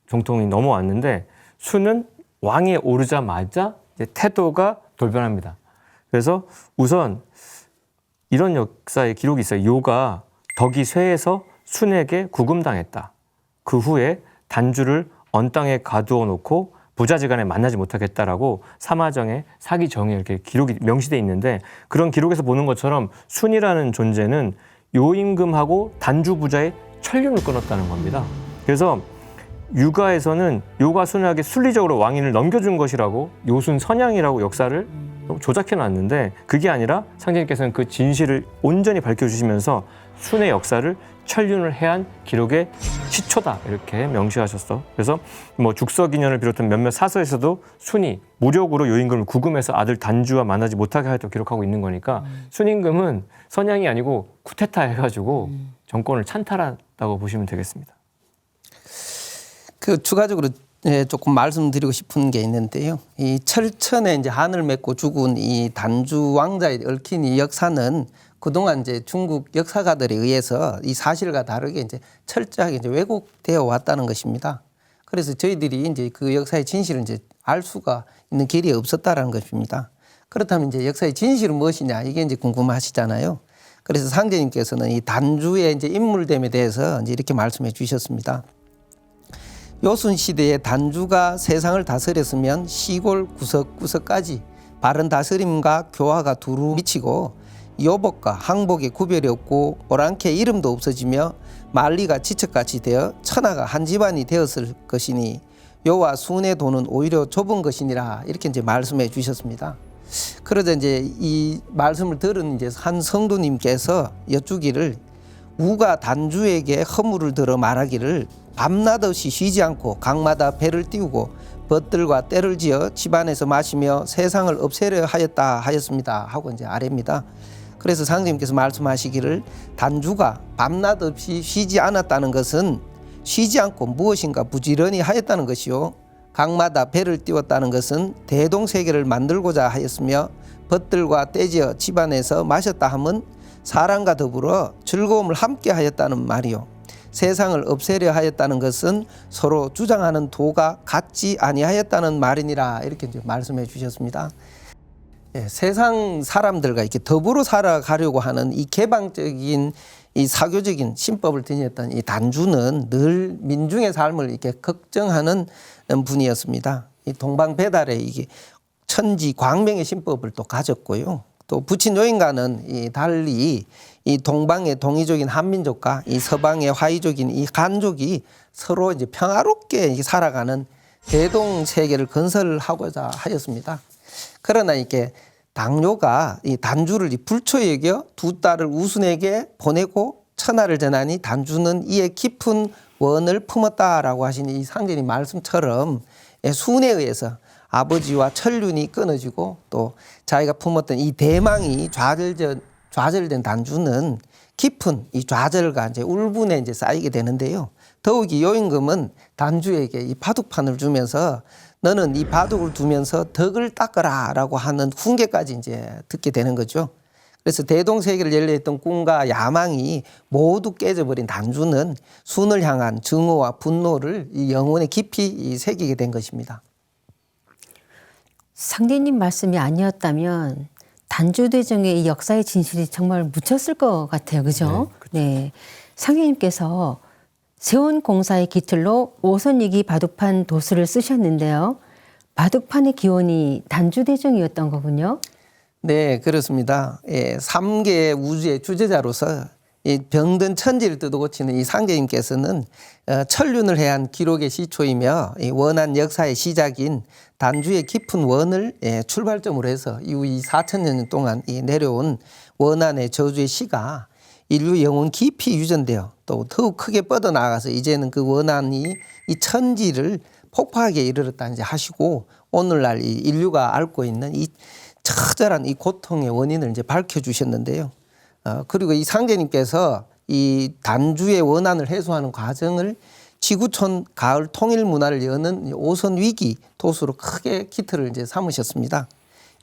정통이 넘어왔는데 순은 왕에 오르자마자 이제 태도가 돌변합니다. 그래서 우선 이런 역사의 기록이 있어요. 요가 덕이 쇠해서 순에게 구금당했다. 그 후에 단주를 언 땅에 가두어 놓고 부자지간에 만나지 못하겠다라고 사마정의 사기정에 이렇게 기록이 명시돼 있는데 그런 기록에서 보는 것처럼 순이라는 존재는 요임금하고 단주 부자의 천륜을 끊었다는 겁니다. 그래서 유가에서는 요가 순에게 순리적으로 왕위를 넘겨준 것이라고 요순 선양이라고 역사를 조작해 놨는데 그게 아니라 상제님께서는 그 진실을 온전히 밝혀주시면서 순의 역사를 천륜을 해한 기록의 시초다 이렇게 명시하셨어. 그래서 뭐 죽서기년을 비롯한 몇몇 사서에서도 순이 무력으로 요임금을 구금해서 아들 단주와 만나지 못하게 하였다고 기록하고 있는 거니까 순임금은 선양이 아니고 쿠데타 해가지고 정권을 찬탈했다고 보시면 되겠습니다. 그 추가적으로 조금 말씀드리고 싶은 게 있는데요. 이 철천에 이제 한을 맺고 죽은 이 단주 왕자에 얽힌 이 역사는 그동안 이제 중국 역사가들에 의해서 이 사실과 다르게 이제 철저하게 이제 왜곡되어 왔다는 것입니다. 그래서 저희들이 이제 그 역사의 진실을 이제 알 수가 있는 길이 없었다라는 것입니다. 그렇다면 이제 역사의 진실은 무엇이냐 이게 이제 궁금하시잖아요. 그래서 상제님께서는 이 단주의 이제 인물됨에 대해서 이제 이렇게 말씀해 주셨습니다. 요순 시대에 단주가 세상을 다스렸으면 시골 구석구석까지 바른 다스림과 교화가 두루 미치고 여복과 항복의 구별이 없고 오랑캐 이름도 없어지며 만리가 지척같이 되어 천하가 한 집안이 되었을 것이니 요와 순의 도는 오히려 좁은 것이니라 이렇게 이제 말씀해 주셨습니다. 그러자 이제 이 말씀을 들은 이제 한 성도님께서 여쭈기를 우가 단주에게 허물을 들어 말하기를 밤낮 없이 쉬지 않고 강마다 배를 띄우고 벗들과 때를 지어 집안에서 마시며 세상을 없애려 하였다 하였습니다 하고 이제 아래입니다. 그래서 상제님께서 말씀하시기를 단주가 밤낮 없이 쉬지 않았다는 것은 쉬지 않고 무엇인가 부지런히 하였다는 것이요 강마다 배를 띄웠다는 것은 대동세계를 만들고자 하였으며 벗들과 떼지어 집안에서 마셨다 함은 사랑과 더불어 즐거움을 함께 하였다는 말이요 세상을 없애려 하였다는 것은 서로 주장하는 도가 같지 아니하였다는 말이니라 이렇게 이제 말씀해 주셨습니다. 예, 세상 사람들과 이렇게 더불어 살아가려고 하는 이 개방적인 이 사교적인 신법을 지녔던 이 단주는 늘 민중의 삶을 이렇게 걱정하는 분이었습니다. 이 동방배달의 이게 천지 광명의 신법을 또 가졌고요. 또 부친 요인과는 이 달리 이 동방의 동이족인 한민족과 이 서방의 화이족인 이 간족이 서로 이제 평화롭게 살아가는 대동 세계를 건설하고자 하였습니다. 그러나 이게 당뇨가 이 단주를 불초에 여겨 두 딸을 우순에게 보내고 천하를 전하니 단주는 이에 깊은 원을 품었다라고 하신 이 상제님 말씀처럼 순에 의해서 아버지와 천륜이 끊어지고 또 자기가 품었던 이 대망이 좌절된 단주는 깊은 이 좌절과 이제 울분에 이제 쌓이게 되는데요. 더욱이 요임금은 단주에게 이 바둑판을 주면서 너는 이 바둑을 두면서 덕을 닦아라라고 하는 훈계까지 이제 듣게 되는 거죠. 그래서 대동세계를 열려있던 꿈과 야망이 모두 깨져버린 단주는 순을 향한 증오와 분노를 이 영혼에 깊이 새기게 된 것입니다. 상제님 말씀이 아니었다면 단주대정의 이 역사의 진실이 정말 묻혔을 것 같아요. 그죠? 네. 상제님께서 세운공사의 기틀로 오선이기 바둑판 도수를 쓰셨는데요. 바둑판의 기원이 단주대정이었던 거군요. 네, 그렇습니다. 예, 3개 우주의 주제자로서 이 병든 천지를 뜯어고치는 이 상제님께서는 천륜을 해한 기록의 시초이며 이 원한 역사의 시작인 단주의 깊은 원을 출발점으로 해서 이후 이 4,000년 동안 내려온 원한의 저주의 시가 인류 영혼 깊이 유전되어 또 더욱 크게 뻗어나가서 이제는 그 원한이 이 천지를 폭파하게 이르렀다 이제 하시고 오늘날 이 인류가 앓고 있는 이 처절한 이 고통의 원인을 이제 밝혀주셨는데요. 그리고 이 상제님께서 이 단주의 원한을 해소하는 과정을 지구촌 가을 통일 문화를 여는 5선 위기 도수로 크게 기틀을 이제 삼으셨습니다.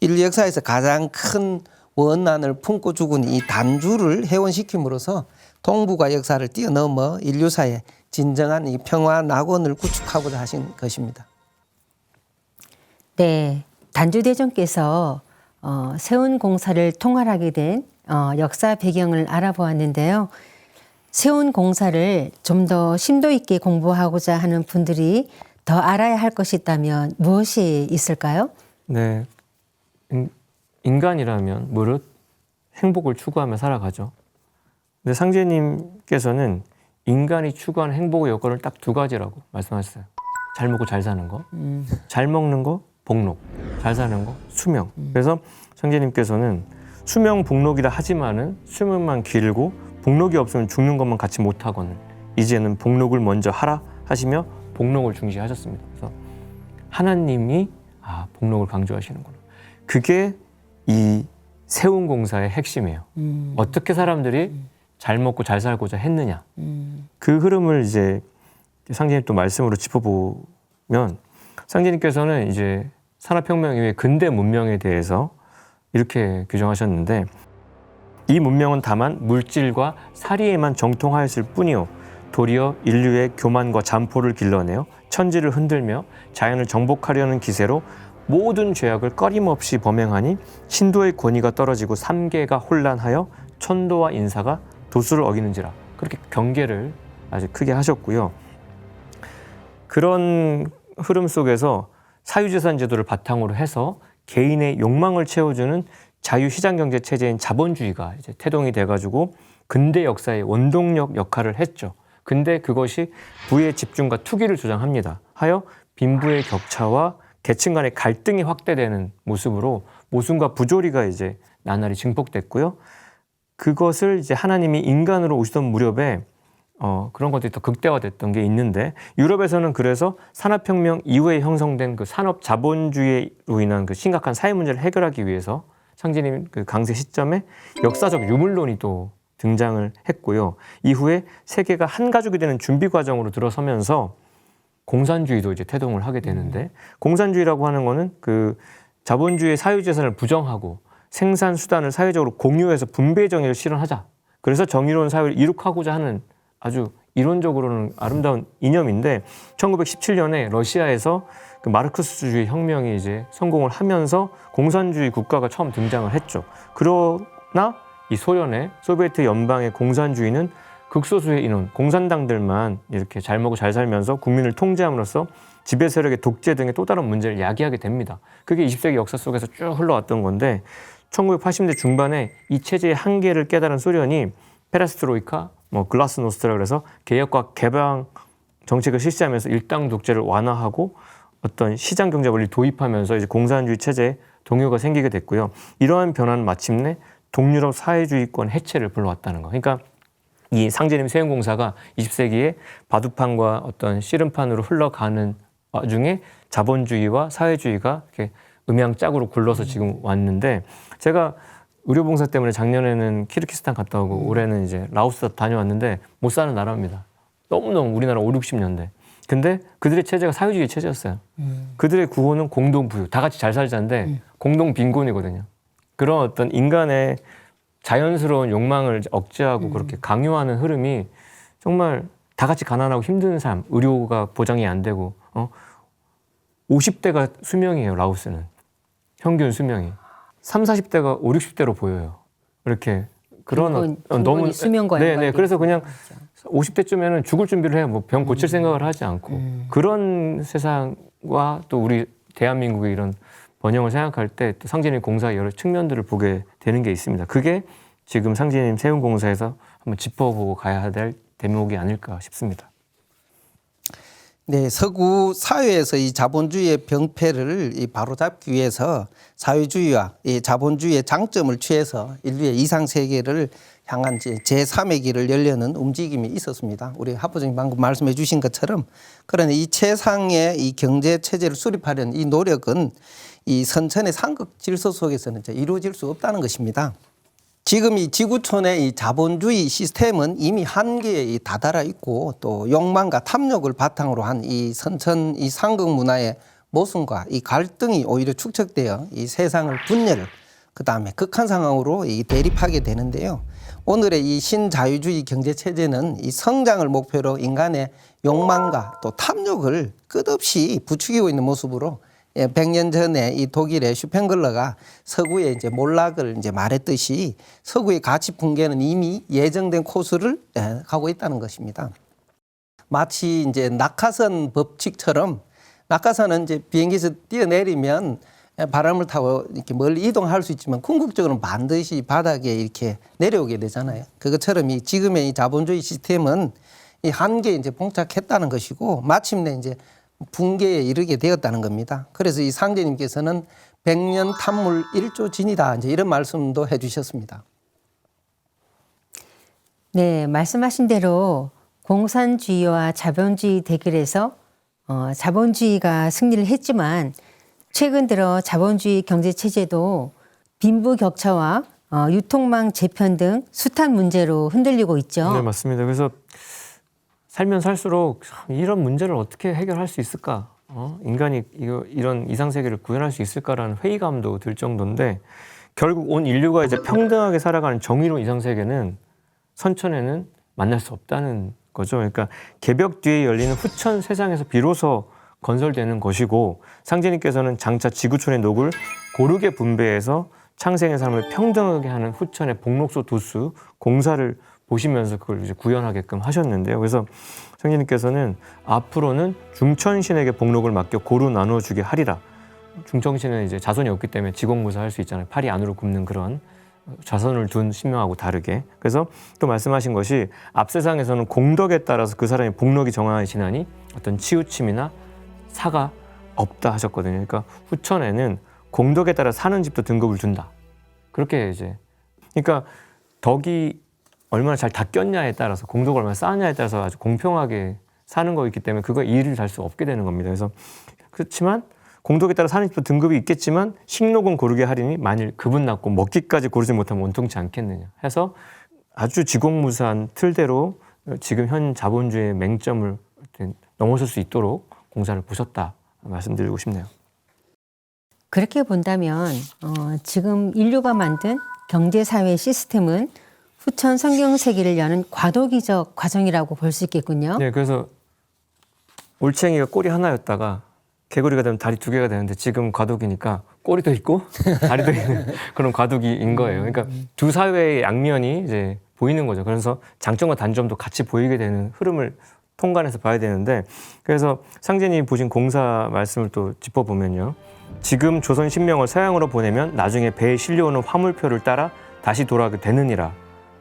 인류 역사에서 가장 큰 원난을 품고 죽은 이 단주를 해원시킴으로써 동북아 역사를 뛰어넘어 인류사의 진정한 이 평화 낙원을 구축하고자 하신 것입니다. 네, 단주대전께서 세운공사를 통할하게 된 역사 배경을 알아보았는데요. 세운공사를 좀 더 심도 있게 공부하고자 하는 분들이 더 알아야 할 것이 있다면 무엇이 있을까요? 네, 인간이라면 무릇 행복을 추구하며 살아가죠. 근데 상제님께서는 인간이 추구하는 행복의 여건을 딱 두 가지라고 말씀하셨어요. 잘 먹고 잘 사는 거, 잘 먹는 거, 복록, 잘 사는 거, 수명. 그래서 상제님께서는 수명, 복록이라 하지만은 수명만 길고 복록이 없으면 죽는 것만 같이 못하거든. 이제는 복록을 먼저 하라 하시며 복록을 중시하셨습니다. 그래서 하나님이 복록을 강조하시는구나. 그게 이 세운공사의 핵심이에요. 어떻게 사람들이 잘 먹고 잘 살고자 했느냐. 그 흐름을 이제 상제님 또 말씀으로 짚어보면 상제님께서는 이제 산업혁명 이후의 근대 문명에 대해서 이렇게 규정하셨는데 이 문명은 다만 물질과 사리에만 정통하였을 뿐이요 도리어 인류의 교만과 잠포를 길러내어 천지를 흔들며 자연을 정복하려는 기세로 모든 죄악을 꺼림없이 범행하니 신도의 권위가 떨어지고 삼계가 혼란하여 천도와 인사가 도수를 어기는지라 그렇게 경계를 아주 크게 하셨고요. 그런 흐름 속에서 사유재산 제도를 바탕으로 해서 개인의 욕망을 채워주는 자유시장경제 체제인 자본주의가 이제 태동이 돼가지고 근대 역사의 원동력 역할을 했죠. 근데 그것이 부의 집중과 투기를 조장합니다. 하여 빈부의 격차와 계층 간의 갈등이 확대되는 모습으로 모순과 부조리가 이제 나날이 증폭됐고요. 그것을 이제 하나님이 인간으로 오시던 무렵에 그런 것들이 더 극대화됐던 게 있는데 유럽에서는 그래서 산업혁명 이후에 형성된 그 산업 자본주의로 인한 그 심각한 사회 문제를 해결하기 위해서 상제님 그 강세 시점에 역사적 유물론이 또 등장을 했고요. 이후에 세계가 한 가족이 되는 준비 과정으로 들어서면서 공산주의도 이제 태동을 하게 되는데 공산주의라고 하는 거는 그 자본주의의 사유재산을 부정하고 생산 수단을 사회적으로 공유해서 분배 정의를 실현하자. 그래서 정의로운 사회를 이룩하고자 하는 아주 이론적으로는 아름다운 이념인데 1917년에 러시아에서 그 마르크스주의 혁명이 이제 성공을 하면서 공산주의 국가가 처음 등장을 했죠. 그러나 이 소비에트 연방의 공산주의는 극소수의 인원, 공산당들만 이렇게 잘 먹고 잘 살면서 국민을 통제함으로써 지배 세력의 독재 등의 또 다른 문제를 야기하게 됩니다. 그게 20세기 역사 속에서 쭉 흘러왔던 건데 1980년대 중반에 이 체제의 한계를 깨달은 소련이 페레스트로이카, 글라스노스트라 그래서 개혁과 개방 정책을 실시하면서 일당 독재를 완화하고 어떤 시장 경제 원리를 도입하면서 이제 공산주의 체제에 동요가 생기게 됐고요. 이러한 변화는 마침내 동유럽 사회주의권 해체를 불러왔다는 거. 그러니까 이 상제님 세운공사가 20세기에 바둑판과 어떤 씨름판으로 흘러가는 와중에 자본주의와 사회주의가 이렇게 음양짝으로 굴러서 지금 왔는데 제가 의료봉사 때문에 작년에는 키르기스탄 갔다 오고 올해는 이제 라오스 다녀왔는데 못 사는 나라입니다. 너무너무 우리나라 5, 60년대. 근데 그들의 체제가 사회주의 체제였어요. 그들의 구호는 공동부유, 다 같이 잘 살자인데 공동빈곤이거든요. 그런 어떤 인간의 자연스러운 욕망을 억제하고 그렇게 강요하는 흐름이 정말 다 같이 가난하고 힘든 삶, 의료가 보장이 안 되고 50대가 수명이에요, 라오스는. 평균 수명이. 30, 40대가 5, 60대로 보여요. 이렇게 그런 너무 수명과 네네. 그래서 그냥 50대쯤에는 죽을 준비를 해요. 뭐 병 고칠 생각을 하지 않고 그런 세상과 또 우리 대한민국의 이런 번영을 생각할 때 또 상제님 공사의 여러 측면들을 보게 되는 게 있습니다. 그게 지금 상제님 세운공사에서 한번 짚어보고 가야 될 대목이 아닐까 싶습니다. 네, 서구 사회에서 이 자본주의의 병폐를 바로잡기 위해서 사회주의와 이 자본주의의 장점을 취해서 인류의 이상 세계를 향한 제3의 길을 열려는 움직임이 있었습니다. 우리 하부장님 방금 말씀해 주신 것처럼 그러나 이 최상의 이 경제 체제를 수립하려는 이 노력은 이 선천의 상극 질서 속에서는 이루어질 수 없다는 것입니다. 지금 이 지구촌의 이 자본주의 시스템은 이미 한계에 다다라 있고 또 욕망과 탐욕을 바탕으로 한 이 선천 이 상극 문화의 모순과 이 갈등이 오히려 축적되어 이 세상을 분열 그다음에 극한 상황으로 이 대립하게 되는데요. 오늘의 이 신자유주의 경제 체제는 이 성장을 목표로 인간의 욕망과 또 탐욕을 끝없이 부추기고 있는 모습으로 100년 전에 이 독일의 슈펜글러가 서구의 이제 몰락을 이제 말했듯이 서구의 가치 붕괴는 이미 예정된 코스를 가고 있다는 것입니다. 마치 이제 낙하산 법칙처럼 낙하산은 이제 비행기에서 뛰어내리면 바람을 타고 이렇게 멀리 이동할 수 있지만 궁극적으로는 반드시 바닥에 이렇게 내려오게 되잖아요. 그것처럼 이 지금의 이 자본주의 시스템은 이 한계에 이제 봉착했다는 것이고 마침내 이제 붕괴에 이르게 되었다는 겁니다. 그래서 이 상제님께서는 100년 탐물 1조 진이다 이제 이런 말씀도 해주셨습니다. 네, 말씀하신 대로 공산주의와 자본주의 대결에서 자본주의가 승리를 했지만 최근 들어 자본주의 경제 체제도 빈부격차와 유통망 재편 등 숱한 문제로 흔들리고 있죠. 네, 맞습니다. 그래서 살면 살수록 이런 문제를 어떻게 해결할 수 있을까? 인간이 이런 이상 세계를 구현할 수 있을까라는 회의감도 들 정도인데 결국 온 인류가 이제 평등하게 살아가는 정의로운 이상 세계는 선천에는 만날 수 없다는 거죠. 그러니까 개벽 뒤에 열리는 후천 세상에서 비로소 건설되는 것이고 상제님께서는 장차 지구촌의 녹을 고르게 분배해서 창생의 삶을 평등하게 하는 후천의 복록소 도수 공사를 보시면서 그걸 이제 구현하게끔 하셨는데요. 그래서 상제님께서는 앞으로는 중천신에게 복록을 맡겨 고루 나누어주게 하리라. 중천신은 이제 자손이 없기 때문에 지공무사 할 수 있잖아요. 팔이 안으로 굽는 그런 자손을 둔 신명하고 다르게. 그래서 또 말씀하신 것이 앞 세상에서는 공덕에 따라서 그 사람의 복록이 정해지나니 어떤 치우침이나 사가 없다 하셨거든요. 그러니까 후천에는 공덕에 따라 사는 집도 등급을 준다. 그렇게 이제 그러니까 덕이 얼마나 잘 닦였냐에 따라서 공덕을 얼마나 쌓았냐에 따라서 아주 공평하게 사는 거있기 때문에 그거 일을 잘 수 없게 되는 겁니다. 그래서 그렇지만 공덕에 따라 사는 집도 등급이 있겠지만 식록은 고르게 하리니 만일 그분 낳고 먹기까지 고르지 못하면 원통치 않겠느냐 해서 아주 지공무사한 틀대로 지금 현 자본주의의 맹점을 넘어설 수 있도록 공사를 보셨다 말씀드리고 싶네요. 그렇게 본다면 지금 인류가 만든 경제사회 시스템은 후천 성경 세계를 여는 과도기적 과정이라고 볼 수 있겠군요. 네, 그래서 올챙이가 꼬리 하나였다가 개구리가 되면 다리 2개가 되는데 지금 과도기니까 꼬리도 있고 다리도 있는 그런 과도기인 거예요. 그러니까 두 사회의 양면이 이제 보이는 거죠. 그래서 장점과 단점도 같이 보이게 되는 흐름을 통관해서 봐야 되는데 그래서 상제님이 보신 공사 말씀을 또 짚어보면요. 지금 조선 신명을 서양으로 보내면 나중에 배에 실려오는 화물표를 따라 다시 돌아가게 되느니라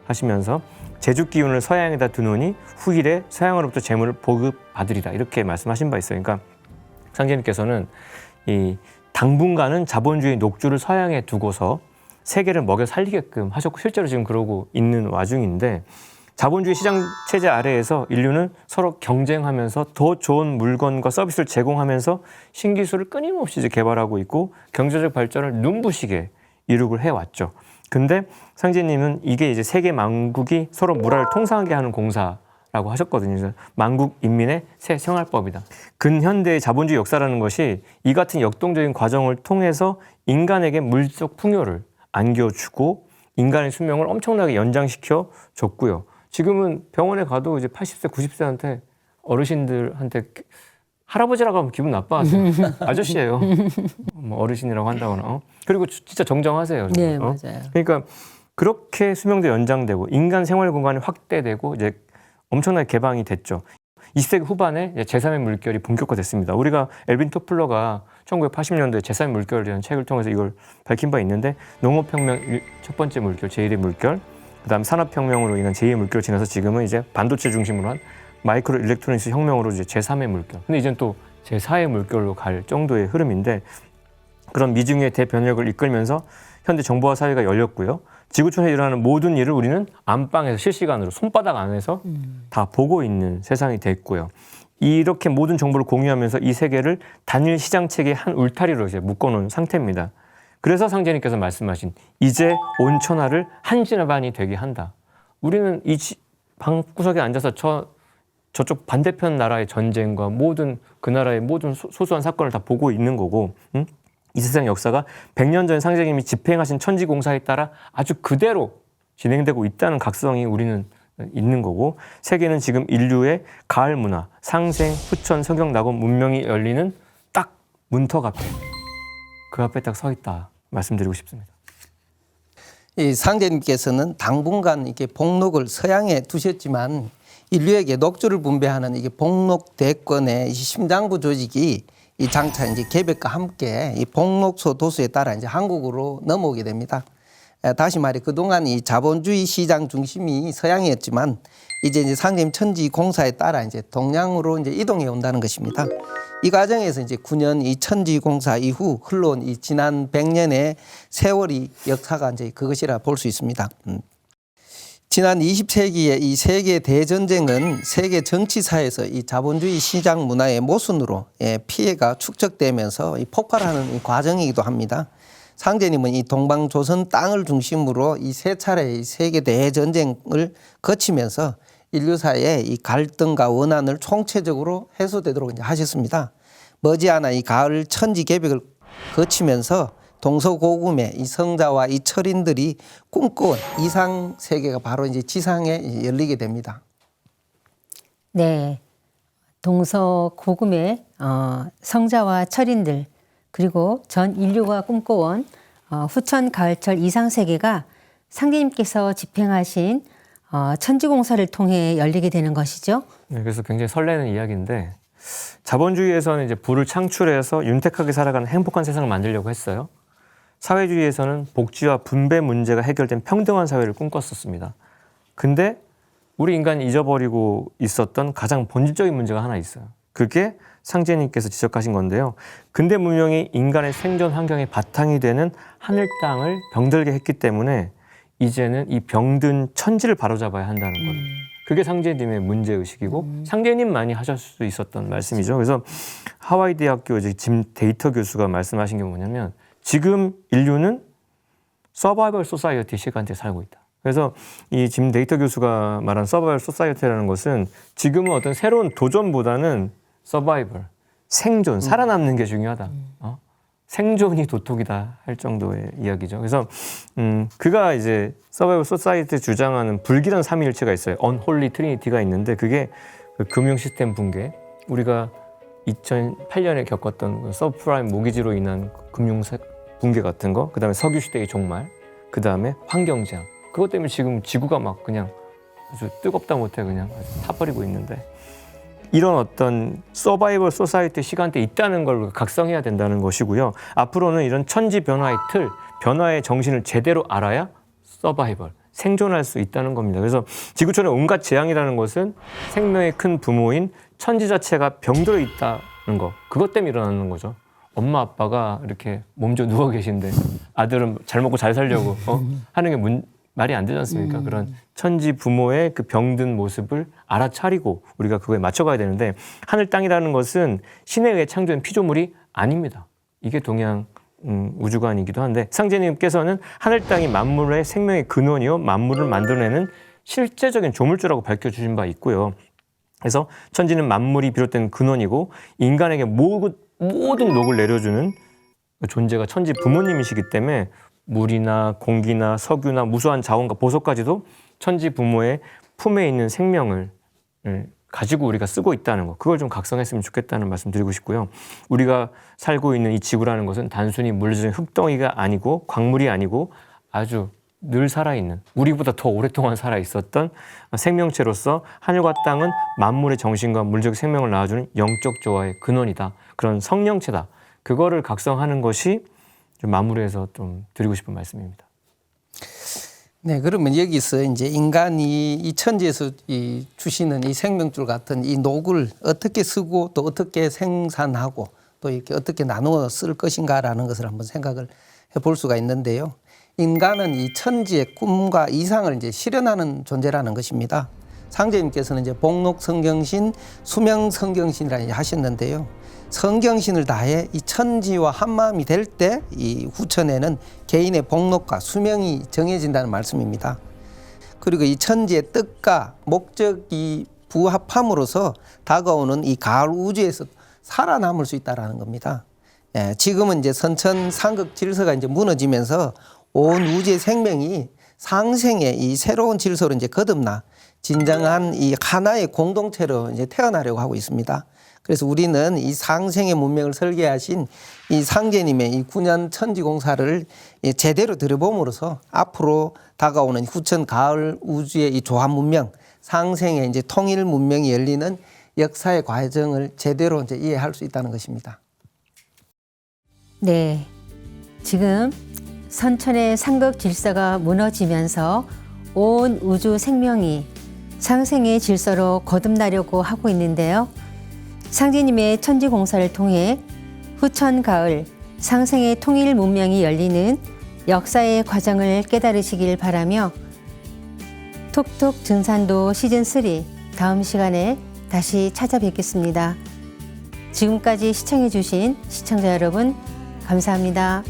하시면서 제주 기운을 서양에다 두노니 후일에 서양으로부터 재물을 보급받으리라 이렇게 말씀하신 바 있어요. 그러니까 상제님께서는 이 당분간은 자본주의 녹주를 서양에 두고서 세계를 먹여 살리게끔 하셨고 실제로 지금 그러고 있는 와중인데 자본주의 시장 체제 아래에서 인류는 서로 경쟁하면서 더 좋은 물건과 서비스를 제공하면서 신기술을 끊임없이 이제 개발하고 있고 경제적 발전을 눈부시게 이룩을 해왔죠. 근데 상제님은 이게 이제 세계 만국이 서로 문화를 통상하게 하는 공사라고 하셨거든요. 그래서 만국 인민의 새 생활법이다. 근현대의 자본주의 역사라는 것이 이 같은 역동적인 과정을 통해서 인간에게 물적 풍요를 안겨주고 인간의 수명을 엄청나게 연장시켜 줬고요. 지금은 병원에 가도 이제 80세, 90세한테 어르신들한테 할아버지라고 하면 기분 나빠하세요. 아저씨예요. 뭐 어르신이라고 한다거나. 그리고 진짜 정정하세요. 네, 맞아요. 그러니까 그렇게 수명도 연장되고 인간 생활 공간이 확대되고 이제 엄청나게 개방이 됐죠. 20세기 후반에 제3의 물결이 본격화됐습니다. 우리가 엘빈 토플러가 1980년도에 제3의 물결이라는 책을 통해서 이걸 밝힌 바 있는데 농업혁명 첫 번째 물결, 제1의 물결, 그다음 산업혁명으로 인한 제2의 물결을 지나서 지금은 이제 반도체 중심으로 한 마이크로 일렉트로닉스 혁명으로 이제 제3의 물결. 근데 이제는 또 제4의 물결로 갈 정도의 흐름인데 그런 미중의 대변혁을 이끌면서 현대 정보화 사회가 열렸고요. 지구촌에 일어나는 모든 일을 우리는 안방에서 실시간으로 손바닥 안에서 다 보고 있는 세상이 됐고요. 이렇게 모든 정보를 공유하면서 이 세계를 단일 시장 체계의 한 울타리로 이제 묶어놓은 상태입니다. 그래서 상제님께서 말씀하신 이제 온 천하를 한 진반이 되게 한다. 우리는 이 방구석에 앉아서 저쪽 반대편 나라의 전쟁과 모든 그 나라의 모든 소소한 사건을 다 보고 있는 거고, 응? 이 세상 역사가 100년 전 상제님이 집행하신 천지공사에 따라 아주 그대로 진행되고 있다는 각성이 우리는 있는 거고, 세계는 지금 인류의 가을 문화, 상생, 후천, 성경, 낙원 문명이 열리는 딱 문턱 앞에, 그 앞에 딱 서 있다 말씀드리고 싶습니다. 이 상제님께서는 당분간 이렇게 복록을 서양에 두셨지만 인류에게 녹조를 분배하는 이게 복록 대권의 이 심장부 조직이 이 장차 이제 개벽과 함께 이 복록소 도수에 따라 이제 한국으로 넘어오게 됩니다. 다시 말해 그동안 이 자본주의 시장 중심이 서양이었지만 이제 상제님 천지 공사에 따라 이제 동양으로 이제 이동해 온다는 것입니다. 이 과정에서 이제 9년 이 천지 공사 이후 흘러온 이 지난 100년의 세월이 역사가 이제 그것이라 볼 수 있습니다. 지난 20세기의 이 세계 대전쟁은 세계 정치사에서 이 자본주의 시장 문화의 모순으로 피해가 축적되면서 이 폭발하는 이 과정이기도 합니다. 상제님은 이 동방조선 땅을 중심으로 이 세 차례의 세계 대전쟁을 거치면서 인류사의 이 갈등과 원한을 총체적으로 해소되도록 이제 하셨습니다. 머지않아 이 가을 천지 개벽을 거치면서 동서고금의 이 성자와 이 철인들이 꿈꿔온 이상 세계가 바로 이제 지상에 열리게 됩니다. 네, 동서고금의 성자와 철인들 그리고 전 인류가 꿈꿔온 후천 가을철 이상 세계가 상제님께서 집행하신 천지공사를 통해 열리게 되는 것이죠. 네, 그래서 굉장히 설레는 이야기인데, 자본주의에서는 이제 부를 창출해서 윤택하게 살아가는 행복한 세상을 만들려고 했어요. 사회주의에서는 복지와 분배 문제가 해결된 평등한 사회를 꿈꿨었습니다. 근데 우리 인간이 잊어버리고 있었던 가장 본질적인 문제가 하나 있어요. 그게 상제님께서 지적하신 건데요. 근대 문명이 인간의 생존 환경의 바탕이 되는 하늘 땅을 병들게 했기 때문에 이제는 이 병든 천지를 바로잡아야 한다는 거예요. 그게 상제님의 문제의식이고 상제님만이 하실 수 있었던 말씀이죠. 그래서 하와이 대학교 짐 데이터 교수가 말씀하신 게 뭐냐면, 지금 인류는 서바이벌 소사이어티 시간대에 살고 있다. 그래서 이 짐 데이터 교수가 말한 서바이벌 소사이어티라는 것은 지금은 어떤 새로운 도전보다는 서바이벌, 생존, 살아남는 게 중요하다. 생존이 도톡이다 할 정도의 이야기죠. 그래서 그가 이제 서바이벌 소사이어티 주장하는 불길한 삼위일체가 있어요. 언홀리 트리니티가 있는데, 그게 그 금융 시스템 붕괴, 우리가 2008년에 겪었던 그 서브프라임 모기지로 인한 금융 붕괴 같은 거, 그다음에 석유 시대의 종말, 그다음에 환경재앙. 그것 때문에 지금 지구가 막 그냥 아주 뜨겁다 못해 그냥 아주 타버리고 있는데, 이런 어떤 서바이벌 소사이티 시간대에 있다는 걸 각성해야 된다는 것이고요. 앞으로는 이런 천지 변화의 틀, 변화의 정신을 제대로 알아야 서바이벌, 생존할 수 있다는 겁니다. 그래서 지구촌의 온갖 재앙이라는 것은 생명의 큰 부모인 천지 자체가 병들어 있다는 거, 그것 때문에 일어나는 거죠. 엄마 아빠가 이렇게 몸져 누워 계신데 아들은 잘 먹고 잘 살려고 하는 게 말이 안 되지 않습니까? 그런 천지 부모의 그 병든 모습을 알아차리고 우리가 그거에 맞춰가야 되는데, 하늘 땅이라는 것은 신에 의해 창조된 피조물이 아닙니다. 이게 동양 우주관이기도 한데, 상제님께서는 하늘 땅이 만물의 생명의 근원이요 만물을 만들어내는 실제적인 조물주라고 밝혀주신 바 있고요. 그래서 천지는 만물이 비롯된 근원이고 인간에게 모든 녹을 내려주는 존재가 천지 부모님이시기 때문에 물이나 공기나 석유나 무수한 자원과 보석까지도 천지 부모의 품에 있는 생명을 가지고 우리가 쓰고 있다는 거, 그걸 좀 각성했으면 좋겠다는 말씀 드리고 싶고요. 우리가 살고 있는 이 지구라는 것은 단순히 물질적인 흙덩이가 아니고 광물이 아니고 아주 늘 살아있는, 우리보다 더 오랫동안 살아있었던 생명체로서 하늘과 땅은 만물의 정신과 물적 생명을 낳아주는 영적 조화의 근원이다. 그런 성령체다. 그거를 각성하는 것이 좀 마무리해서 좀 드리고 싶은 말씀입니다. 네, 그러면 여기서 이제 인간이 이 천지에서 주시는 이 생명줄 같은 이 녹을 어떻게 쓰고 또 어떻게 생산하고 또 이렇게 어떻게 나누어 쓸 것인가라는 것을 한번 생각을 해볼 수가 있는데요. 인간은 이 천지의 꿈과 이상을 이제 실현하는 존재라는 것입니다. 상제님께서는 이제 복록 성경신, 수명 성경신이라 하셨는데요. 성경신을 다해 이 천지와 한마음이 될 때 이 후천에는 개인의 복록과 수명이 정해진다는 말씀입니다. 그리고 이 천지의 뜻과 목적이 부합함으로써 다가오는 이 가을 우주에서 살아남을 수 있다는 겁니다. 예, 지금은 이제 선천 상극 질서가 이제 무너지면서 온 우주의 생명이 상생의 이 새로운 질서로 이제 거듭나 진정한 이 하나의 공동체로 이제 태어나려고 하고 있습니다. 그래서 우리는 이 상생의 문명을 설계하신 이 상제님의 이 9년 천지공사를 제대로 들여봄으로써 앞으로 다가오는 후천 가을 우주의 이 조합 문명, 상생의 이제 통일 문명이 열리는 역사의 과정을 제대로 이제 이해할 수 있다는 것입니다. 네, 지금 선천의 상극 질서가 무너지면서 온 우주 생명이 상생의 질서로 거듭나려고 하고 있는데요. 상제님의 천지공사를 통해 후천 가을 상생의 통일 문명이 열리는 역사의 과정을 깨달으시길 바라며 톡톡 등산도 시즌3 다음 시간에 다시 찾아뵙겠습니다. 지금까지 시청해주신 시청자 여러분 감사합니다.